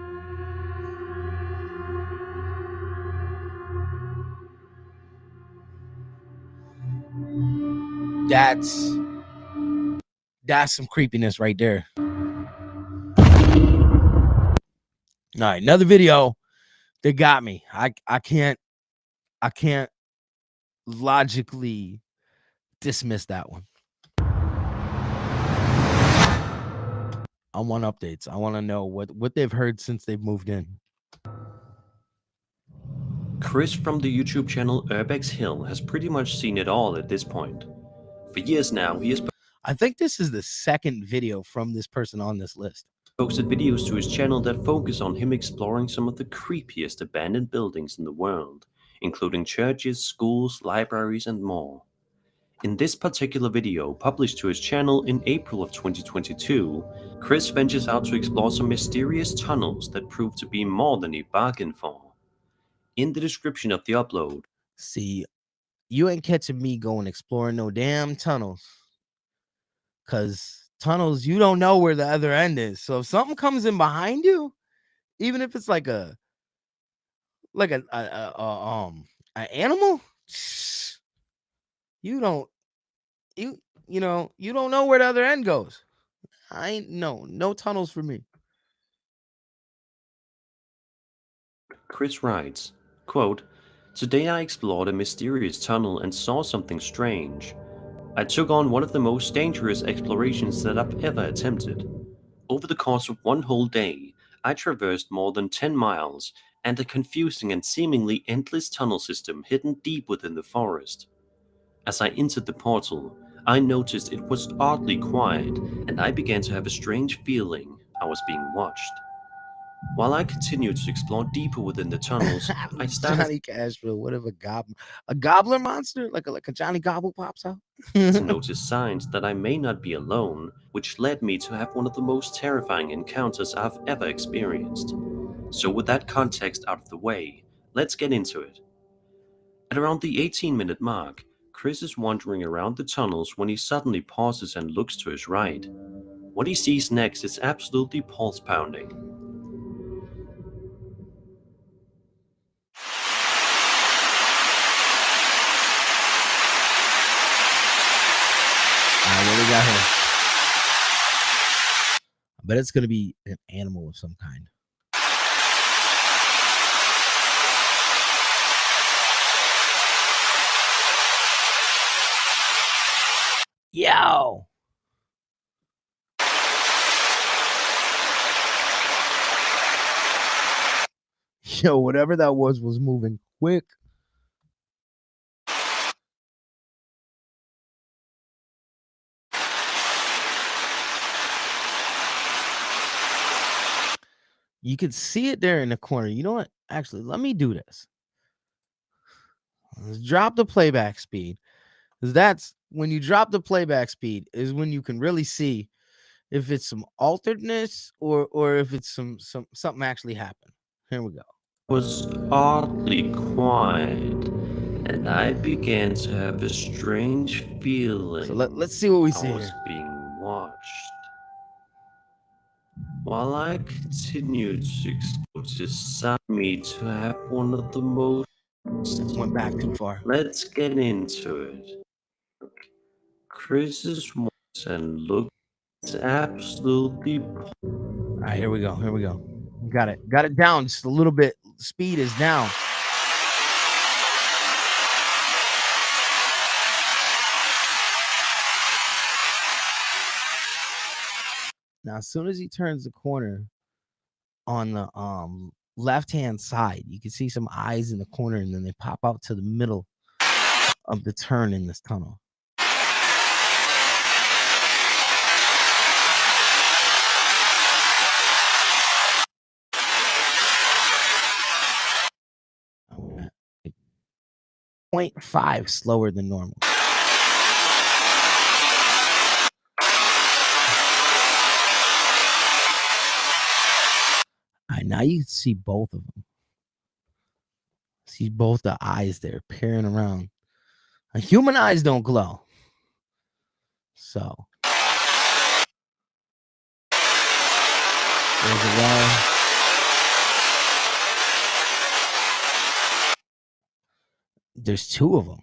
That's some creepiness right there. All right, another video. They got me. I can't logically dismiss that one. I want updates. I want to know what they've heard since they've moved in. Chris from the YouTube channel Urbex Hill has pretty much seen it all at this point. For years now, he has I think this is the second video from this person on this list. Posted videos to his channel that focus on him exploring some of the creepiest abandoned buildings in the world, including churches, schools, libraries, and more. In this particular video, published to his channel in April of 2022, Chris ventures out to explore some mysterious tunnels that prove to be more than he bargained for. In the description of the upload, see, you ain't catching me going exploring no damn tunnels. Cause tunnels, you don't know where the other end is. So if something comes in behind you, even if it's like an animal, you don't know where the other end goes. I ain't no tunnels for me. Chris writes, quote, "Today I explored a mysterious tunnel and saw something strange. I took on one of the most dangerous explorations that I've ever attempted. Over the course of one whole day, I traversed more than 10 miles and a confusing and seemingly endless tunnel system hidden deep within the forest. As I entered the portal, I noticed it was oddly quiet and I began to have a strange feeling I was being watched. While I continued to explore deeper within the tunnels, I started Johnny Cashville. What if a gobbler monster like a Johnny Gobble pops out? to notice signs that I may not be alone, which led me to have one of the most terrifying encounters I've ever experienced. So with that context out of the way, let's get into it. At around the 18-minute mark, Chris is wandering around the tunnels when he suddenly pauses and looks to his right. What he sees next is absolutely pulse-pounding. What we got here? I bet it's gonna be an animal of some kind. Yo. Yo, whatever that was moving quick. You could see it there in the corner. You know what? Actually, let me do this. Let's drop the playback speed. Because that's when you drop the playback speed is when you can really see if it's some alteredness or if it's something actually happened. Here we go. Was oddly quiet, and I began to have a strange feeling. So let's see what we see I was here. being watched. While I continued to explore, it decided me to have one of the most. Went back too far. Let's get into it. Chris's voice and look is absolutely. All right, here we go. Here we go. Got it down just a little bit. Speed is down. Now, as soon as he turns the corner on the left-hand side, you can see some eyes in the corner, and then they pop out to the middle of the turn in this tunnel. Okay. 0.5 slower than normal. All right, now you can see both of them. See both the eyes there peering around. Now, human eyes don't glow. So there's a wall. There's two of them.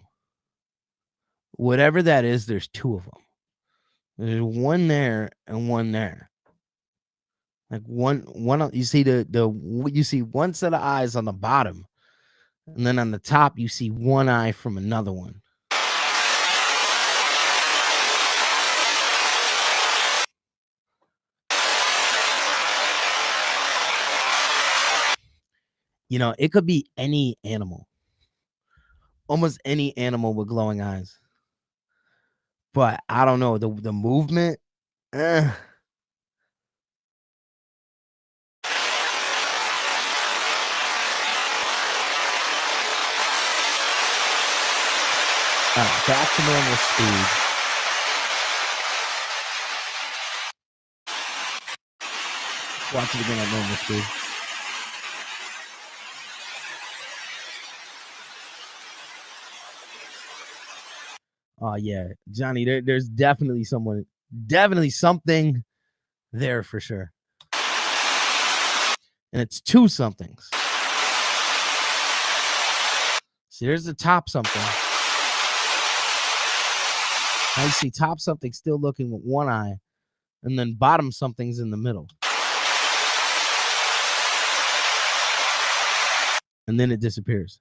Whatever that is, there's two of them. There's one there and one there. Like one you see you see one set of eyes on the bottom, and then on the top you see one eye from another one. You know, it could be any animal. Almost any animal with glowing eyes. But I don't know, the movement. Back to normal speed. Watch it again at normal speed. Oh yeah, Johnny, there's definitely something there for sure. And it's two somethings. See, there's the top something. Now you see top something still looking with one eye, and then bottom something's in the middle. And then it disappears.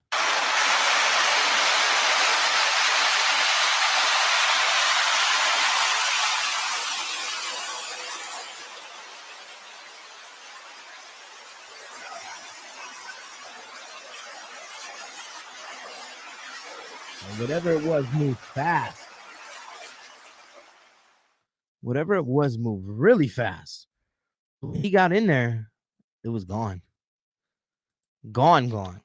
And whatever it was moved fast. Whatever it was moved really fast. When he got in there, it was gone. Gone.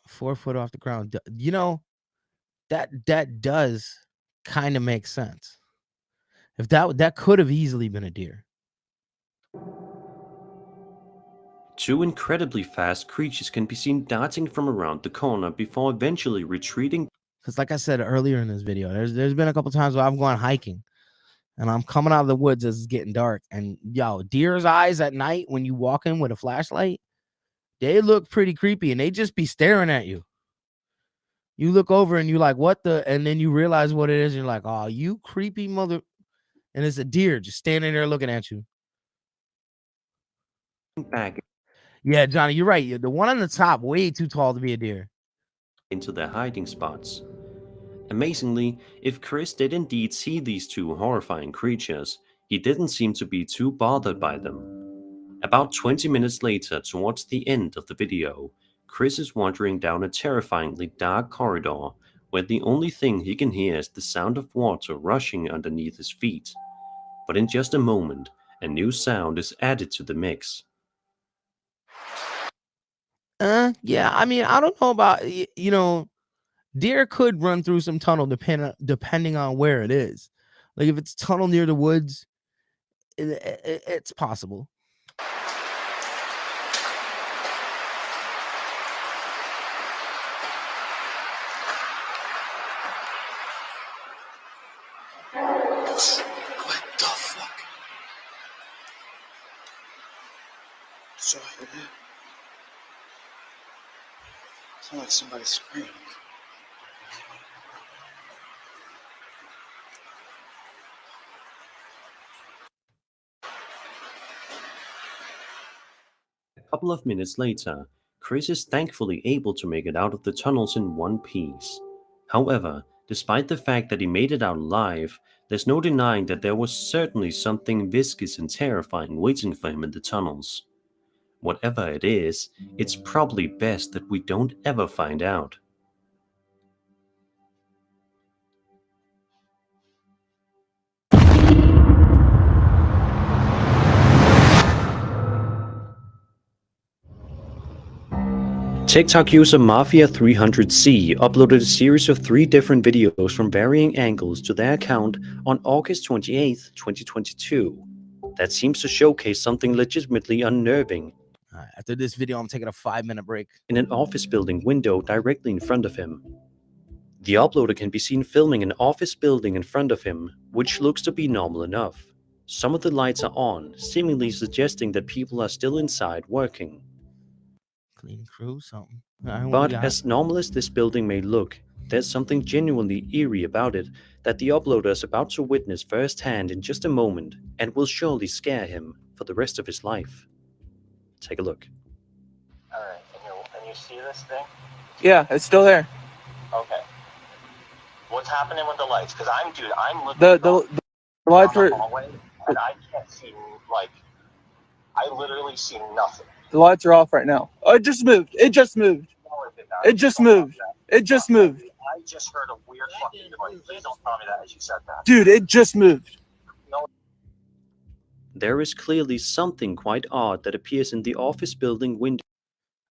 Four foot off the ground. You know, that does kind of make sense. If that could have easily been a deer. Two incredibly fast creatures can be seen darting from around the corner before eventually retreating. Because like I said earlier in this video, there's been a couple times where I've gone hiking and I'm coming out of the woods as it's getting dark. And deer's eyes at night when you walk in with a flashlight, they look pretty creepy and they just be staring at you. You look over and you're like, what the? And then you realize what it is. And you're like, oh, you creepy mother. And it's a deer just standing there looking at you. Back Yeah, Johnny, you're right. The one on the top, way too tall to be a deer. Into their hiding spots. Amazingly, if Chris did indeed see these two horrifying creatures, he didn't seem to be too bothered by them. About 20 minutes later, towards the end of the video, Chris is wandering down a terrifyingly dark corridor where the only thing he can hear is the sound of water rushing underneath his feet. But in just a moment, a new sound is added to the mix. Yeah, I mean, I don't know about, you know, deer could run through some tunnel depending on where it is. Like if it's tunnel near the woods, it's possible. What the fuck? Did y'all hear that? Sound like somebody screamed. A couple of minutes later, Chris is thankfully able to make it out of the tunnels in one piece. However, despite the fact that he made it out alive, there's no denying that there was certainly something viscous and terrifying waiting for him in the tunnels. Whatever it is, it's probably best that we don't ever find out. TikTok user Mafia300C uploaded a series of 3 different videos from varying angles to their account on August 28, 2022. That seems to showcase something legitimately unnerving. After this video, I'm taking a 5-minute break. In an office building window directly in front of him. The uploader can be seen filming an office building in front of him, which looks to be normal enough. Some of the lights are on, seemingly suggesting that people are still inside working. Cleaning crew, something. But as normal as this building may look, there's something genuinely eerie about it that the uploader is about to witness firsthand in just a moment and will surely scare him for the rest of his life. Take a look. Alright, and you see this thing? Yeah, it's still there. Okay. What's happening with the lights? Because I'm looking The lights down are the hallway, and I can't see, like, I literally see nothing. the lights are off right now. Oh, it just moved. It just moved. No, it did not. It just moved. It just moved. I just heard a weird fucking noise. Please don't tell me that as you said that. Dude, it just moved. No. There is clearly something quite odd that appears in the office building window.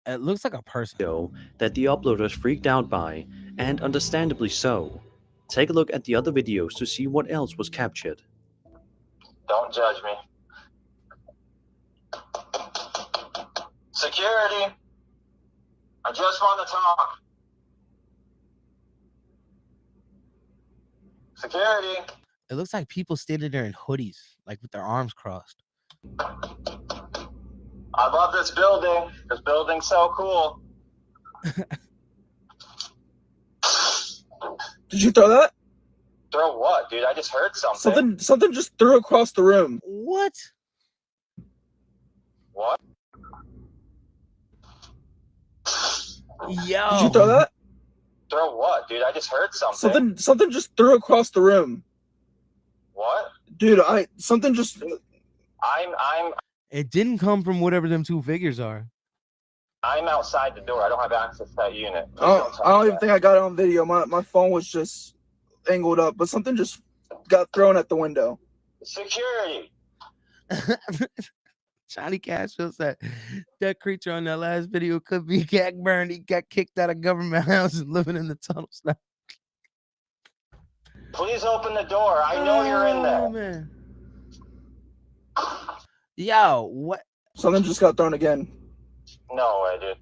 It looks like a person. That the uploader is freaked out by, and understandably so. Take a look at the other videos to see what else was captured. Don't judge me. Security! I just want to talk. Security! It looks like people standing there in hoodies, like with their arms crossed. I love this building. This building's so cool. Did you throw that? Throw what, dude? I just heard something. Something just threw across the room. What? What? Yo. Did you throw that? Throw what, dude? I just heard something. Something just threw across the room. What? Dude, something just. It didn't come from whatever them 2 figures are. I'm outside the door. I don't have access to that unit. I don't even think I got it on video. My phone was just angled up, but something just got thrown at the window. Security. Johnny Cashville said that creature on that last video could be gag burned. He got kicked out of government house and living in the tunnels now. Please open the door. I know you're in there. Man. Yo, what? Something just got thrown again. No way, dude.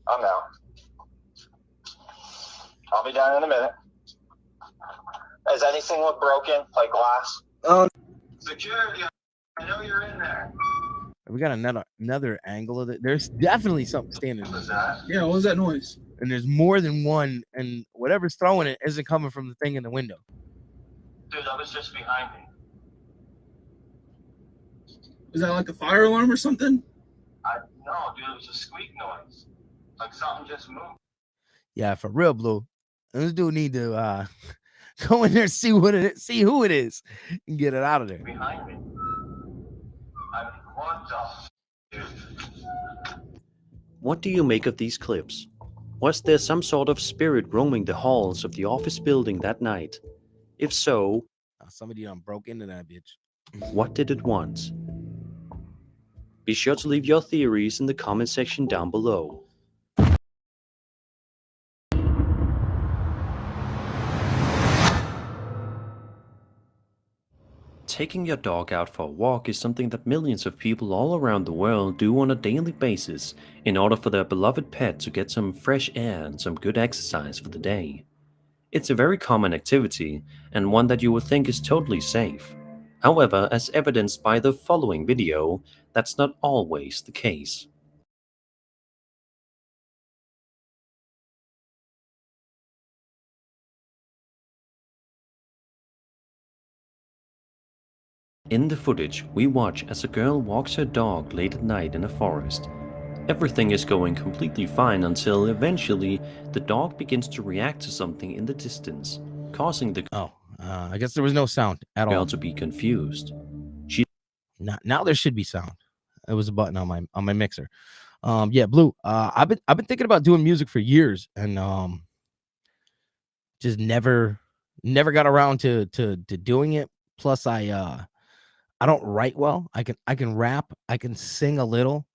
I'm out. I'll be down in a minute. Does anything look broken, like glass? Security, I know you're in there. We got another angle of it. There's definitely something standing there. Yeah, what was that noise? And there's more than one, and whatever's throwing it isn't coming from the thing in the window. Dude, that was just behind me. Is that like a fire alarm or something? No, dude, it was a squeak noise. Like something just moved. Yeah, for real, Blue. This dude need to go in there and see what it is, see who it is, and get it out of there. Behind me. What the? What do you make of these clips? Was there some sort of spirit roaming the halls of the office building that night? If so, somebody done broke into that bitch. what did it want? Be sure to leave your theories in the comment section down below. Taking your dog out for a walk is something that millions of people all around the world do on a daily basis in order for their beloved pet to get some fresh air and some good exercise for the day. It's a very common activity and one that you would think is totally safe. However, as evidenced by the following video, that's not always the case. In the footage, we watch as a girl walks her dog late at night in a forest. Everything is going completely fine until eventually the dog begins to react to something in the distance, causing the I guess there was no sound at girl all. to be confused. Now there should be sound. It was a button on my mixer. Yeah, Blue. I've been thinking about doing music for years and just never got around to doing it. Plus I don't write well. I can rap, I can sing a little.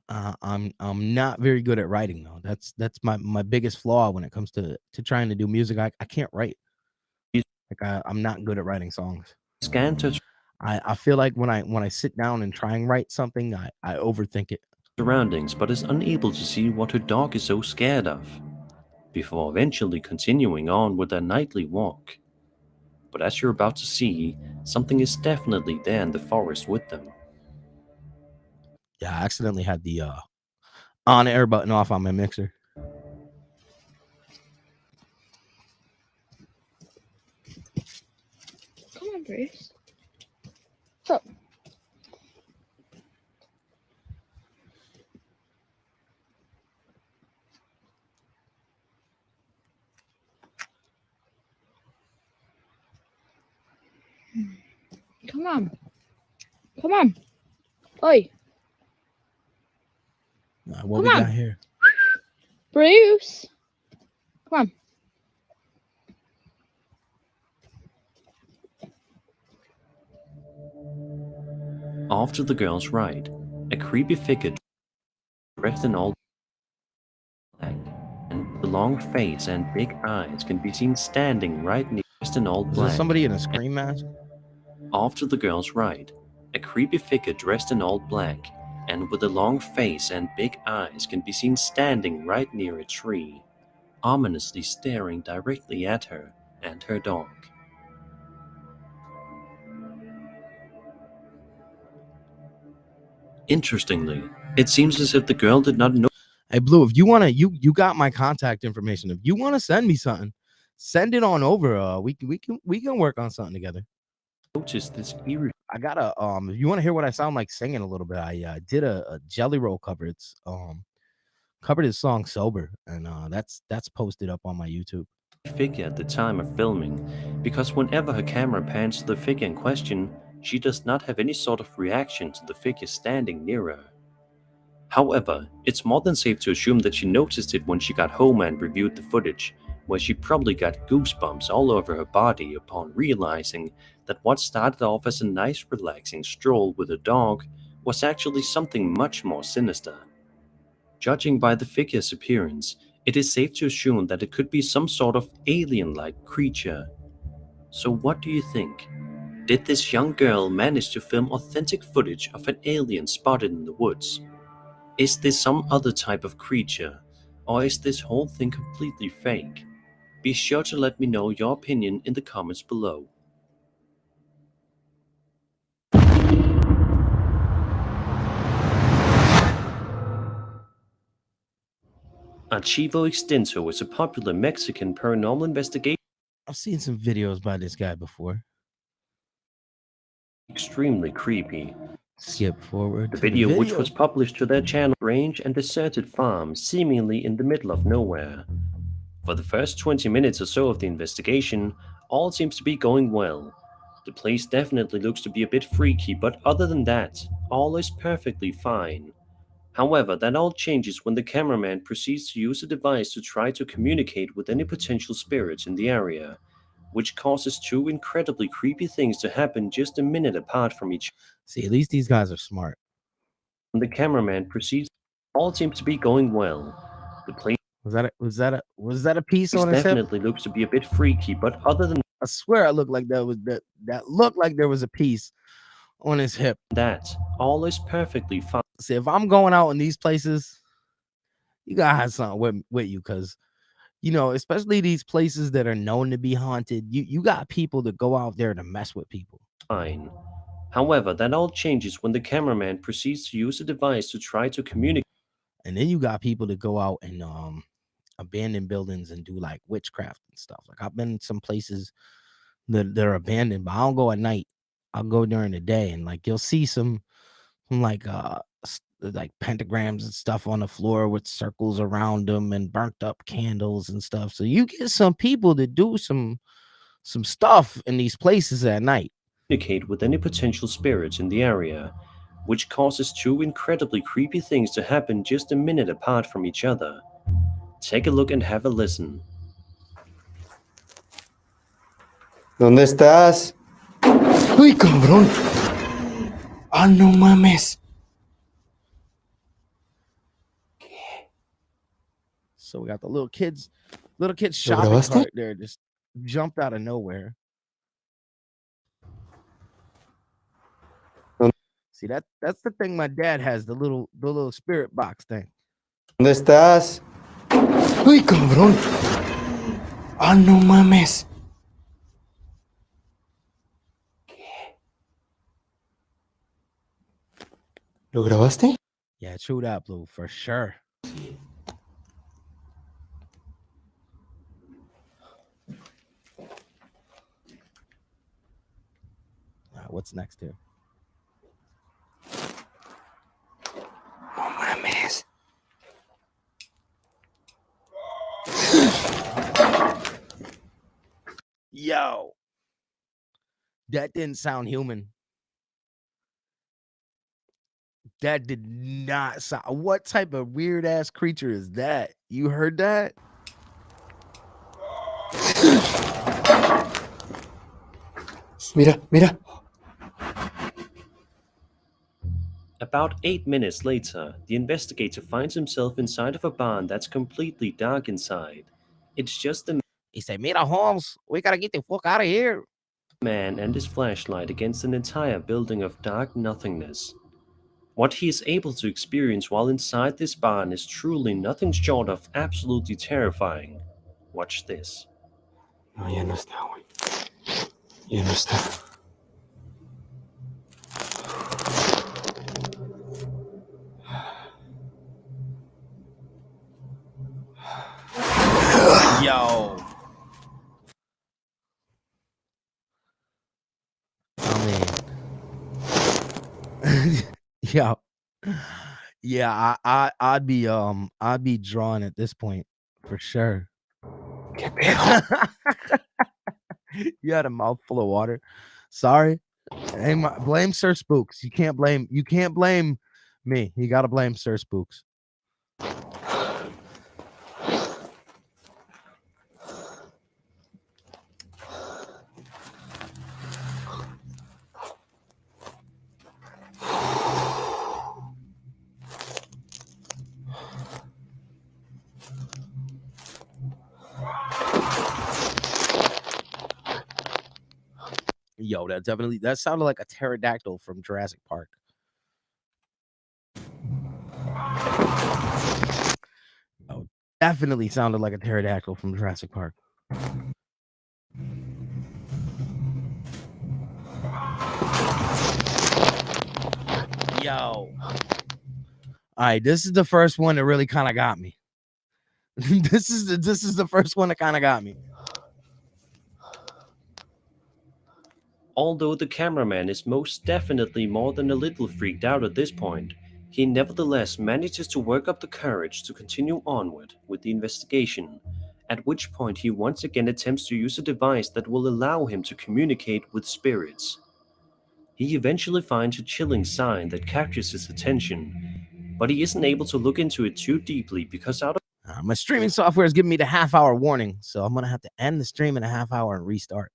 I'm not very good at writing though. That's my biggest flaw when it comes to trying to do music. I can't write. Like I'm not good at writing songs. I feel like when I sit down and try and write something, I overthink it. Surroundings, but is unable to see what her dog is so scared of, before eventually continuing on with their nightly walk. But as you're about to see, something is definitely there in the forest with them. Yeah, I accidentally had the on air button off on my mixer. Come on, Bruce. What's up? Come on. Come on. Oi. What we got here? Bruce. Come on. Off to the girl's right, a creepy figure dressed in all black and with a long face and big eyes can be seen standing right near dressed in all Is black. there somebody in a scream mask? Off to the girl's right, a creepy figure dressed in all black and with a long face and big eyes can be seen standing right near a tree, ominously staring directly at her and her dog. Interestingly, it seems as if the girl did not know. Hey, Blue, if you wanna, you got my contact information. If you wanna send me something, send it on over. We can work on something together. Notice this eerie. I got a if you want to hear what I sound like singing a little bit, I did a Jelly Roll cover. It's covered his song Sober, and that's posted up on my YouTube. Figure at the time of filming, because whenever her camera pans to the figure in question, she does not have any sort of reaction to the figure standing near her. However, it's more than safe to assume that she noticed it when she got home and reviewed the footage, where she probably got goosebumps all over her body upon realizing that what started off as a nice relaxing stroll with a dog was actually something much more sinister. Judging by the figure's appearance, it is safe to assume that it could be some sort of alien-like creature. So what do you think? Did this young girl manage to film authentic footage of an alien spotted in the woods? Is this some other type of creature, or is this whole thing completely fake? Be sure to let me know your opinion in the comments below. Archivo Extinto is a popular Mexican paranormal investigation. I've seen some videos by this guy before. Extremely creepy. Skip forward. The video, which was published to their channel, strange and deserted farm, seemingly in the middle of nowhere. For the first 20 minutes or so of the investigation, all seems to be going well. The place definitely looks to be a bit freaky, but other than that, all is perfectly fine. However, that all changes when the cameraman proceeds to use a device to try to communicate with any potential spirits in the area, which causes two incredibly creepy things to happen just a minute apart from each other. See, at least these guys are smart. When the cameraman proceeds, all seems to be going well. The place Was that a piece on his hip? definitely looks to be a bit freaky, but other than I swear it looked like that looked like there was a piece on his hip. that, all is perfectly fine. See, if I'm going out in these places, you gotta have something with you, because especially these places that are known to be haunted, you got people that go out there to mess with people. Fine. However, that all changes when the cameraman proceeds to use a device to try to communicate. And then you got people that go out and abandoned buildings and do like witchcraft and stuff. Like I've been in some places that are abandoned, but I don't go at night. I'll go during the day, and like you'll see some like pentagrams and stuff on the floor with circles around them and burnt up candles and stuff. So you get some people that do some stuff in these places at night. Communicate with any potential spirits in the area, which causes two incredibly creepy things to happen just a minute apart from each other. Take a look and have a listen. ¿Dónde estás? ¡Uy, cabrón! ¡Ah, no mames! So we got the little kids shopping cart there just jumped out of nowhere. See, that's the thing my dad has, the little spirit box thing. ¿Dónde estás? ¡Uy, cabrón! ¡Ah, no mames! ¿Lo grabaste? Yeah, true that, Blue, for sure. All right, what's next here? No mames. Yo, that didn't sound human. That did not sound. What type of weird ass creature is that? You heard that? Mira, mira. About 8 minutes later, the investigator finds himself inside of a barn that's completely dark inside. It's just the He said, "Mira, Holmes, we gotta get the fuck out of here." Man and his flashlight against an entire building of dark nothingness. What he is able to experience while inside this barn is truly nothing short of absolutely terrifying. Watch this. No, ya no está, güey. Ya no está. Yo. Yo. Yeah, I'd be drawn at this point for sure. You had a mouthful of water. Sorry. Hey, blame Sir Spooks. You can't blame me. You gotta blame Sir Spooks. Yo, that sounded like a pterodactyl from Jurassic Park. Oh, definitely sounded like a pterodactyl from Jurassic Park. Yo. All right, this is the first one that really kind of got me. This is the first one that kind of got me. Although the cameraman is most definitely more than a little freaked out at this point, he nevertheless manages to work up the courage to continue onward with the investigation, at which point he once again attempts to use a device that will allow him to communicate with spirits. He eventually finds a chilling sign that captures his attention. but he isn't able to look into it too deeply because out of my streaming software is giving me the half-hour warning, so I'm gonna have to end the stream in a half hour and restart.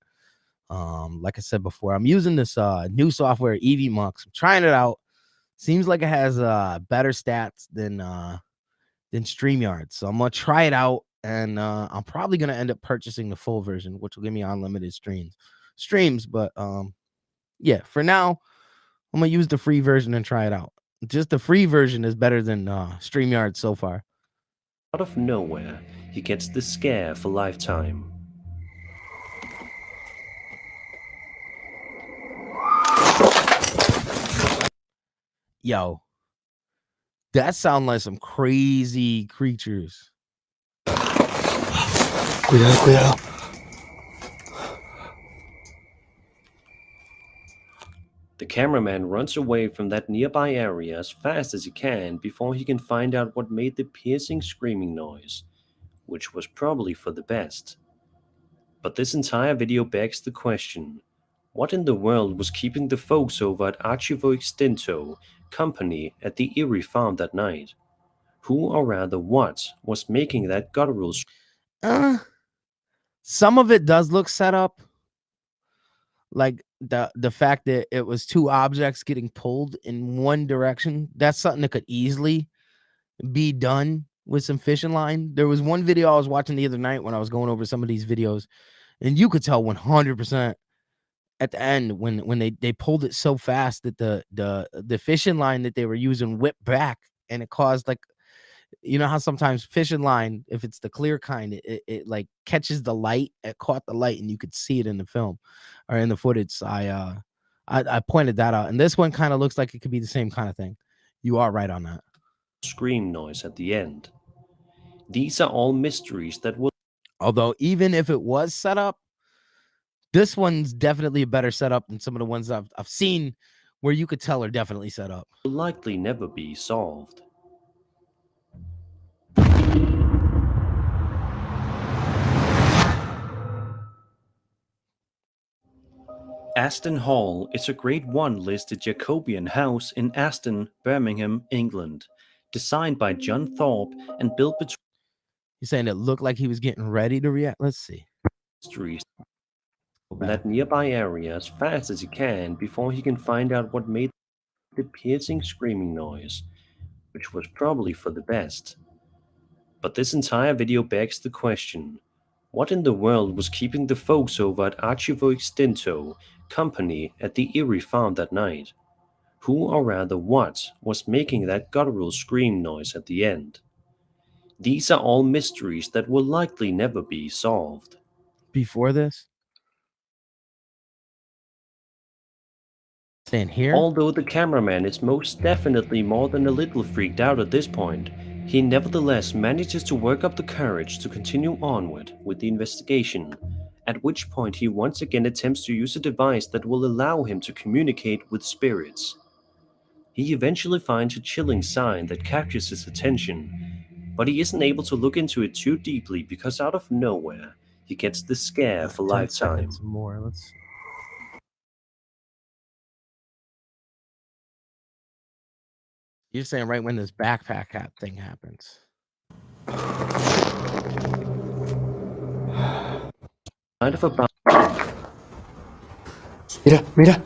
Like I said before, I'm using this new software, EVMux. I'm trying it out. Seems like it has better stats than StreamYard, so I'm gonna try it out, and I'm probably gonna end up purchasing the full version, which will give me unlimited streams. But yeah, for now, I'm gonna use the free version and try it out. Just the free version is better than StreamYard so far. Out of nowhere, he gets the scare for lifetime. Yo, that sound like some crazy creatures. Cuidado, cuidado. The cameraman runs away from that nearby area as fast as he can before he can find out what made the piercing screaming noise, which was probably for the best. But this entire video begs the question, what in the world was keeping the folks over at Archivo Extinto company at the Erie farm that night? Who, or rather what, was making that guttural Some of it does look set up. Like the fact that it was two objects getting pulled in one direction. That's something that could easily be done with some fishing line. There was one video I was watching the other night when I was going over some of these videos, and you could tell 100% at the end when they pulled it so fast that the fishing line that they were using whipped back, and it caused, like, you know how sometimes fishing line, if it's the clear kind, it like catches the light. It caught the light, and you could see it in the film or in the footage. So I pointed that out, and this one kind of looks like it could be the same kind of thing. You are right on that. scream noise at the end. These are all mysteries that will, although even if it was set up, this one's definitely a better setup than some of the ones I've seen where you could tell are definitely set up. likely never be solved. Aston Hall is a Grade 1 listed Jacobean house in Aston, Birmingham, England, designed by John Thorpe and built between You're saying it looked like he was getting ready to react? Let's see. Mysteries in that nearby area as fast as he can before he can find out what made the piercing screaming noise, which was probably for the best. But this entire video begs the question, what in the world was keeping the folks over at Archivo Extinto company at the Erie farm that night? Who, or rather what, was making that guttural scream noise at the end? These are all mysteries that will likely never be solved. Before this? Staying here? Although the cameraman is most definitely more than a little freaked out at this point, he nevertheless manages to work up the courage to continue onward with the investigation, at which point he once again attempts to use a device that will allow him to communicate with spirits. He eventually finds a chilling sign that captures his attention, but he isn't able to look into it too deeply because out of nowhere, he gets the scare for 10 lifetime. seconds more. Let's. You're saying right when this backpack hat thing happens. Kind of about Mira.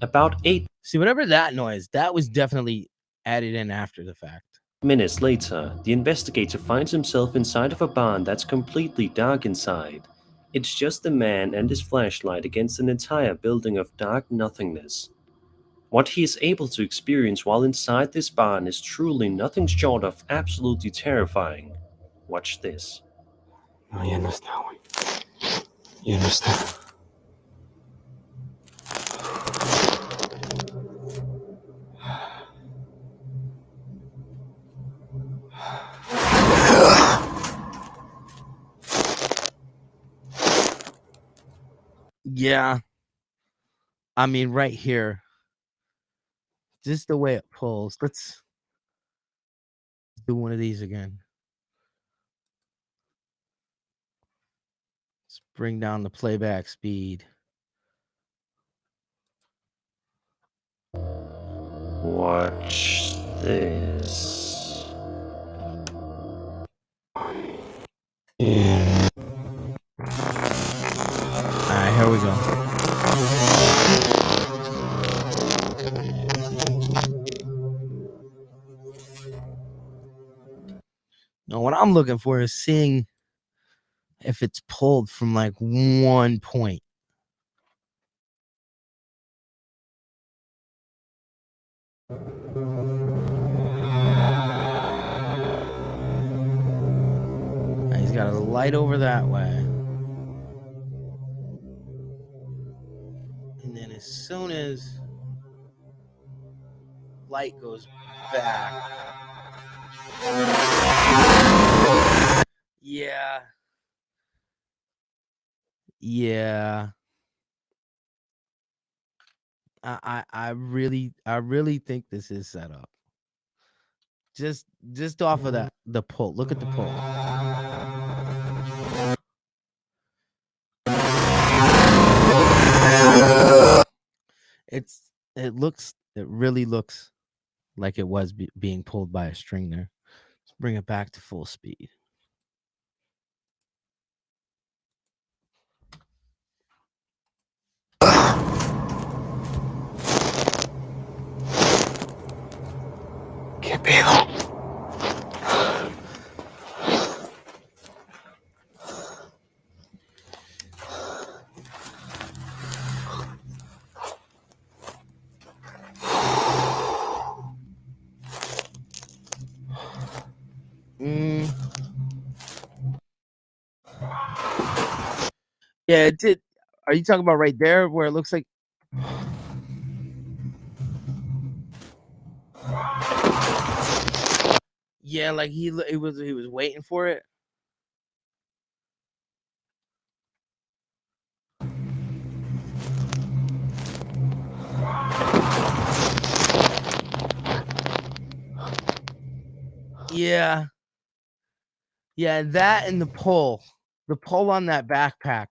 about 8 See, whatever that noise, that was definitely added in after the fact. minutes later, the investigator finds himself inside of a barn that's completely dark inside. It's just the man and his flashlight against an entire building of dark nothingness. What he is able to experience while inside this barn is truly nothing short of absolutely terrifying. Watch this. No, ya no está, güey. Ya no está. Yeah. I mean, right here. Just the way it pulls. Let's do one of these again. Let's bring down the playback speed. Watch this. Alright, here we go. Now, what I'm looking for is seeing if it's pulled from like one point. Now, he's got a light over that way. And then as soon as light goes back. Yeah. Yeah. I really think this is set up. Just off of that, the pull. Look at the pull. It really looks like it was being pulled by a string there. Let's bring it back to full speed. ¿Qué pedo? Yeah, it did. Are you talking about right there where it looks like? Yeah, like he was waiting for it. Yeah. Yeah, that and the pull on that backpack.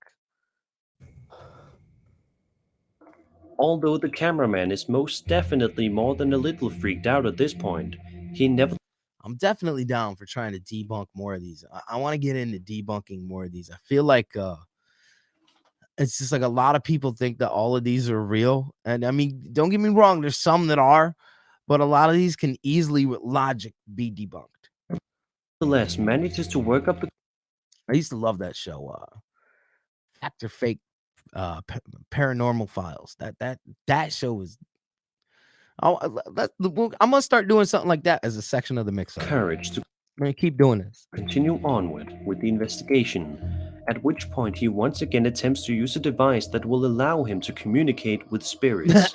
Although the cameraman is most definitely more than a little freaked out at this point, he never. I'm definitely down for trying to debunk more of these. I want to get into debunking more of these. I feel like it's just like a lot of people think that all of these are real. And I mean, don't get me wrong, there's some that are, but a lot of these can easily with logic be debunked. Nevertheless manages to work up the. I used to love that show, Fact or Fake, Paranormal Files. That show was. I'm gonna start doing something like that as a section of the mix. Courage to keep doing this. Continue onward with the investigation, at which point he once again attempts to use a device that will allow him to communicate with spirits.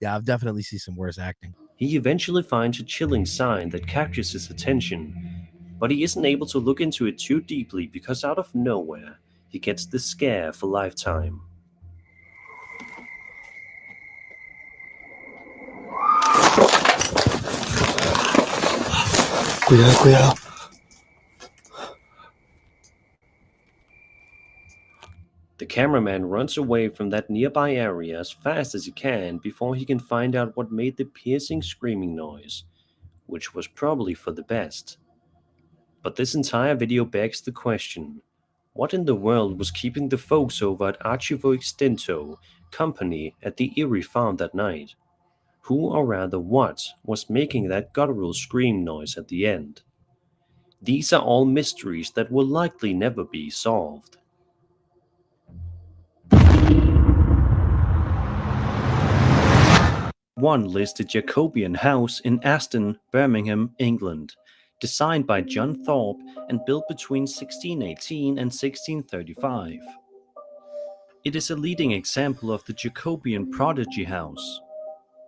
Yeah, I've definitely seen some worse acting. He eventually finds a chilling sign that captures his attention, but he isn't able to look into it too deeply because out of nowhere, he gets the scare for lifetime. Cuidado, cuidado. The cameraman runs away from that nearby area as fast as he can before he can find out what made the piercing screaming noise, which was probably for the best. But this entire video begs the question, what in the world was keeping the folks over at Archivo Extinto company at the Erie farm that night? Who, or rather what, was making that guttural scream noise at the end? These are all mysteries that will likely never be solved. One lists the Jacobean house in Aston, Birmingham, England, designed by John Thorpe and built between 1618 and 1635. It is a leading example of the Jacobean prodigy house.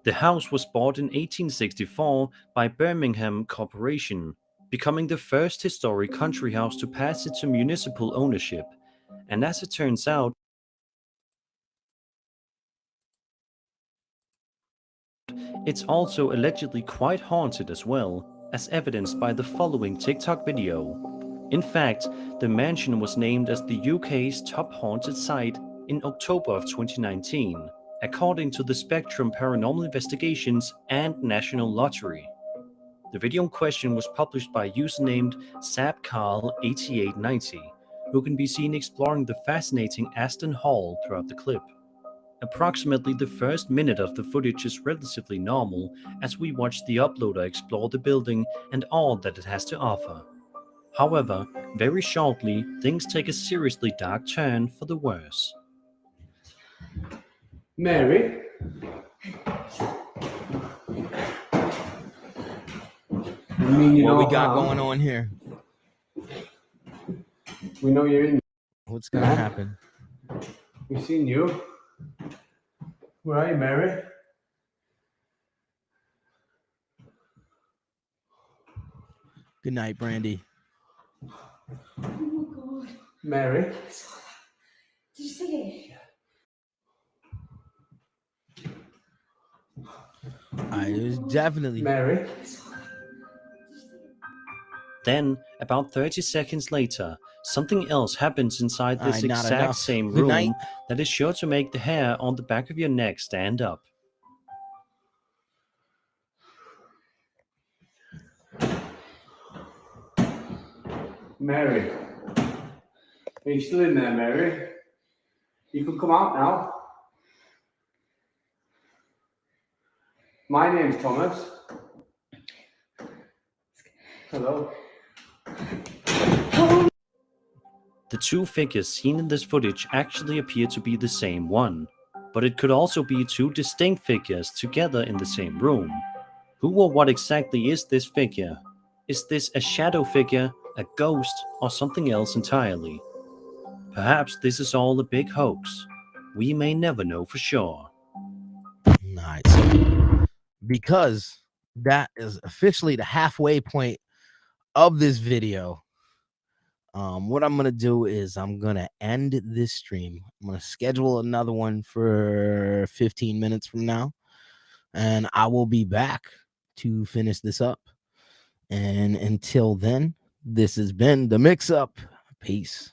The house was bought in 1864 by Birmingham Corporation, becoming the first historic country house to pass into municipal ownership, and as it turns out, it's also allegedly quite haunted as well, as evidenced by the following TikTok video. In fact, the mansion was named as the UK's top haunted site in October of 2019, according to the Spectrum Paranormal Investigations and National Lottery. The video in question was published by a user named SapCarl8890, who can be seen exploring the fascinating Aston Hall throughout the clip. Approximately the first minute of the footage is relatively normal as we watch the uploader explore the building and all that it has to offer. However, very shortly, things take a seriously dark turn for the worse. Mary? What we got going on here? We know you're in. What's gonna happen? We've seen you. Where are you, Mary? Good night, Brandy. Oh my God. Mary? Did you see it? It was definitely Mary. Then, about 30 seconds later, something else happens inside this not exact enough. same Good night. room that is sure to make the hair on the back of your neck stand up. Mary. Are you still in there, Mary? You can come out now. My name's Thomas. Hello. The two figures seen in this footage actually appear to be the same one, but it could also be two distinct figures together in the same room. Who or what exactly is this figure? Is this a shadow figure, a ghost, or something else entirely? Perhaps this is all a big hoax. We may never know for sure. Nice. Because that is officially the halfway point of this video. What I'm gonna do is I'm gonna end this stream. I'm gonna schedule another one for 15 minutes from now, and I will be back to finish this up. And until then, this has been the Mix Up. Peace.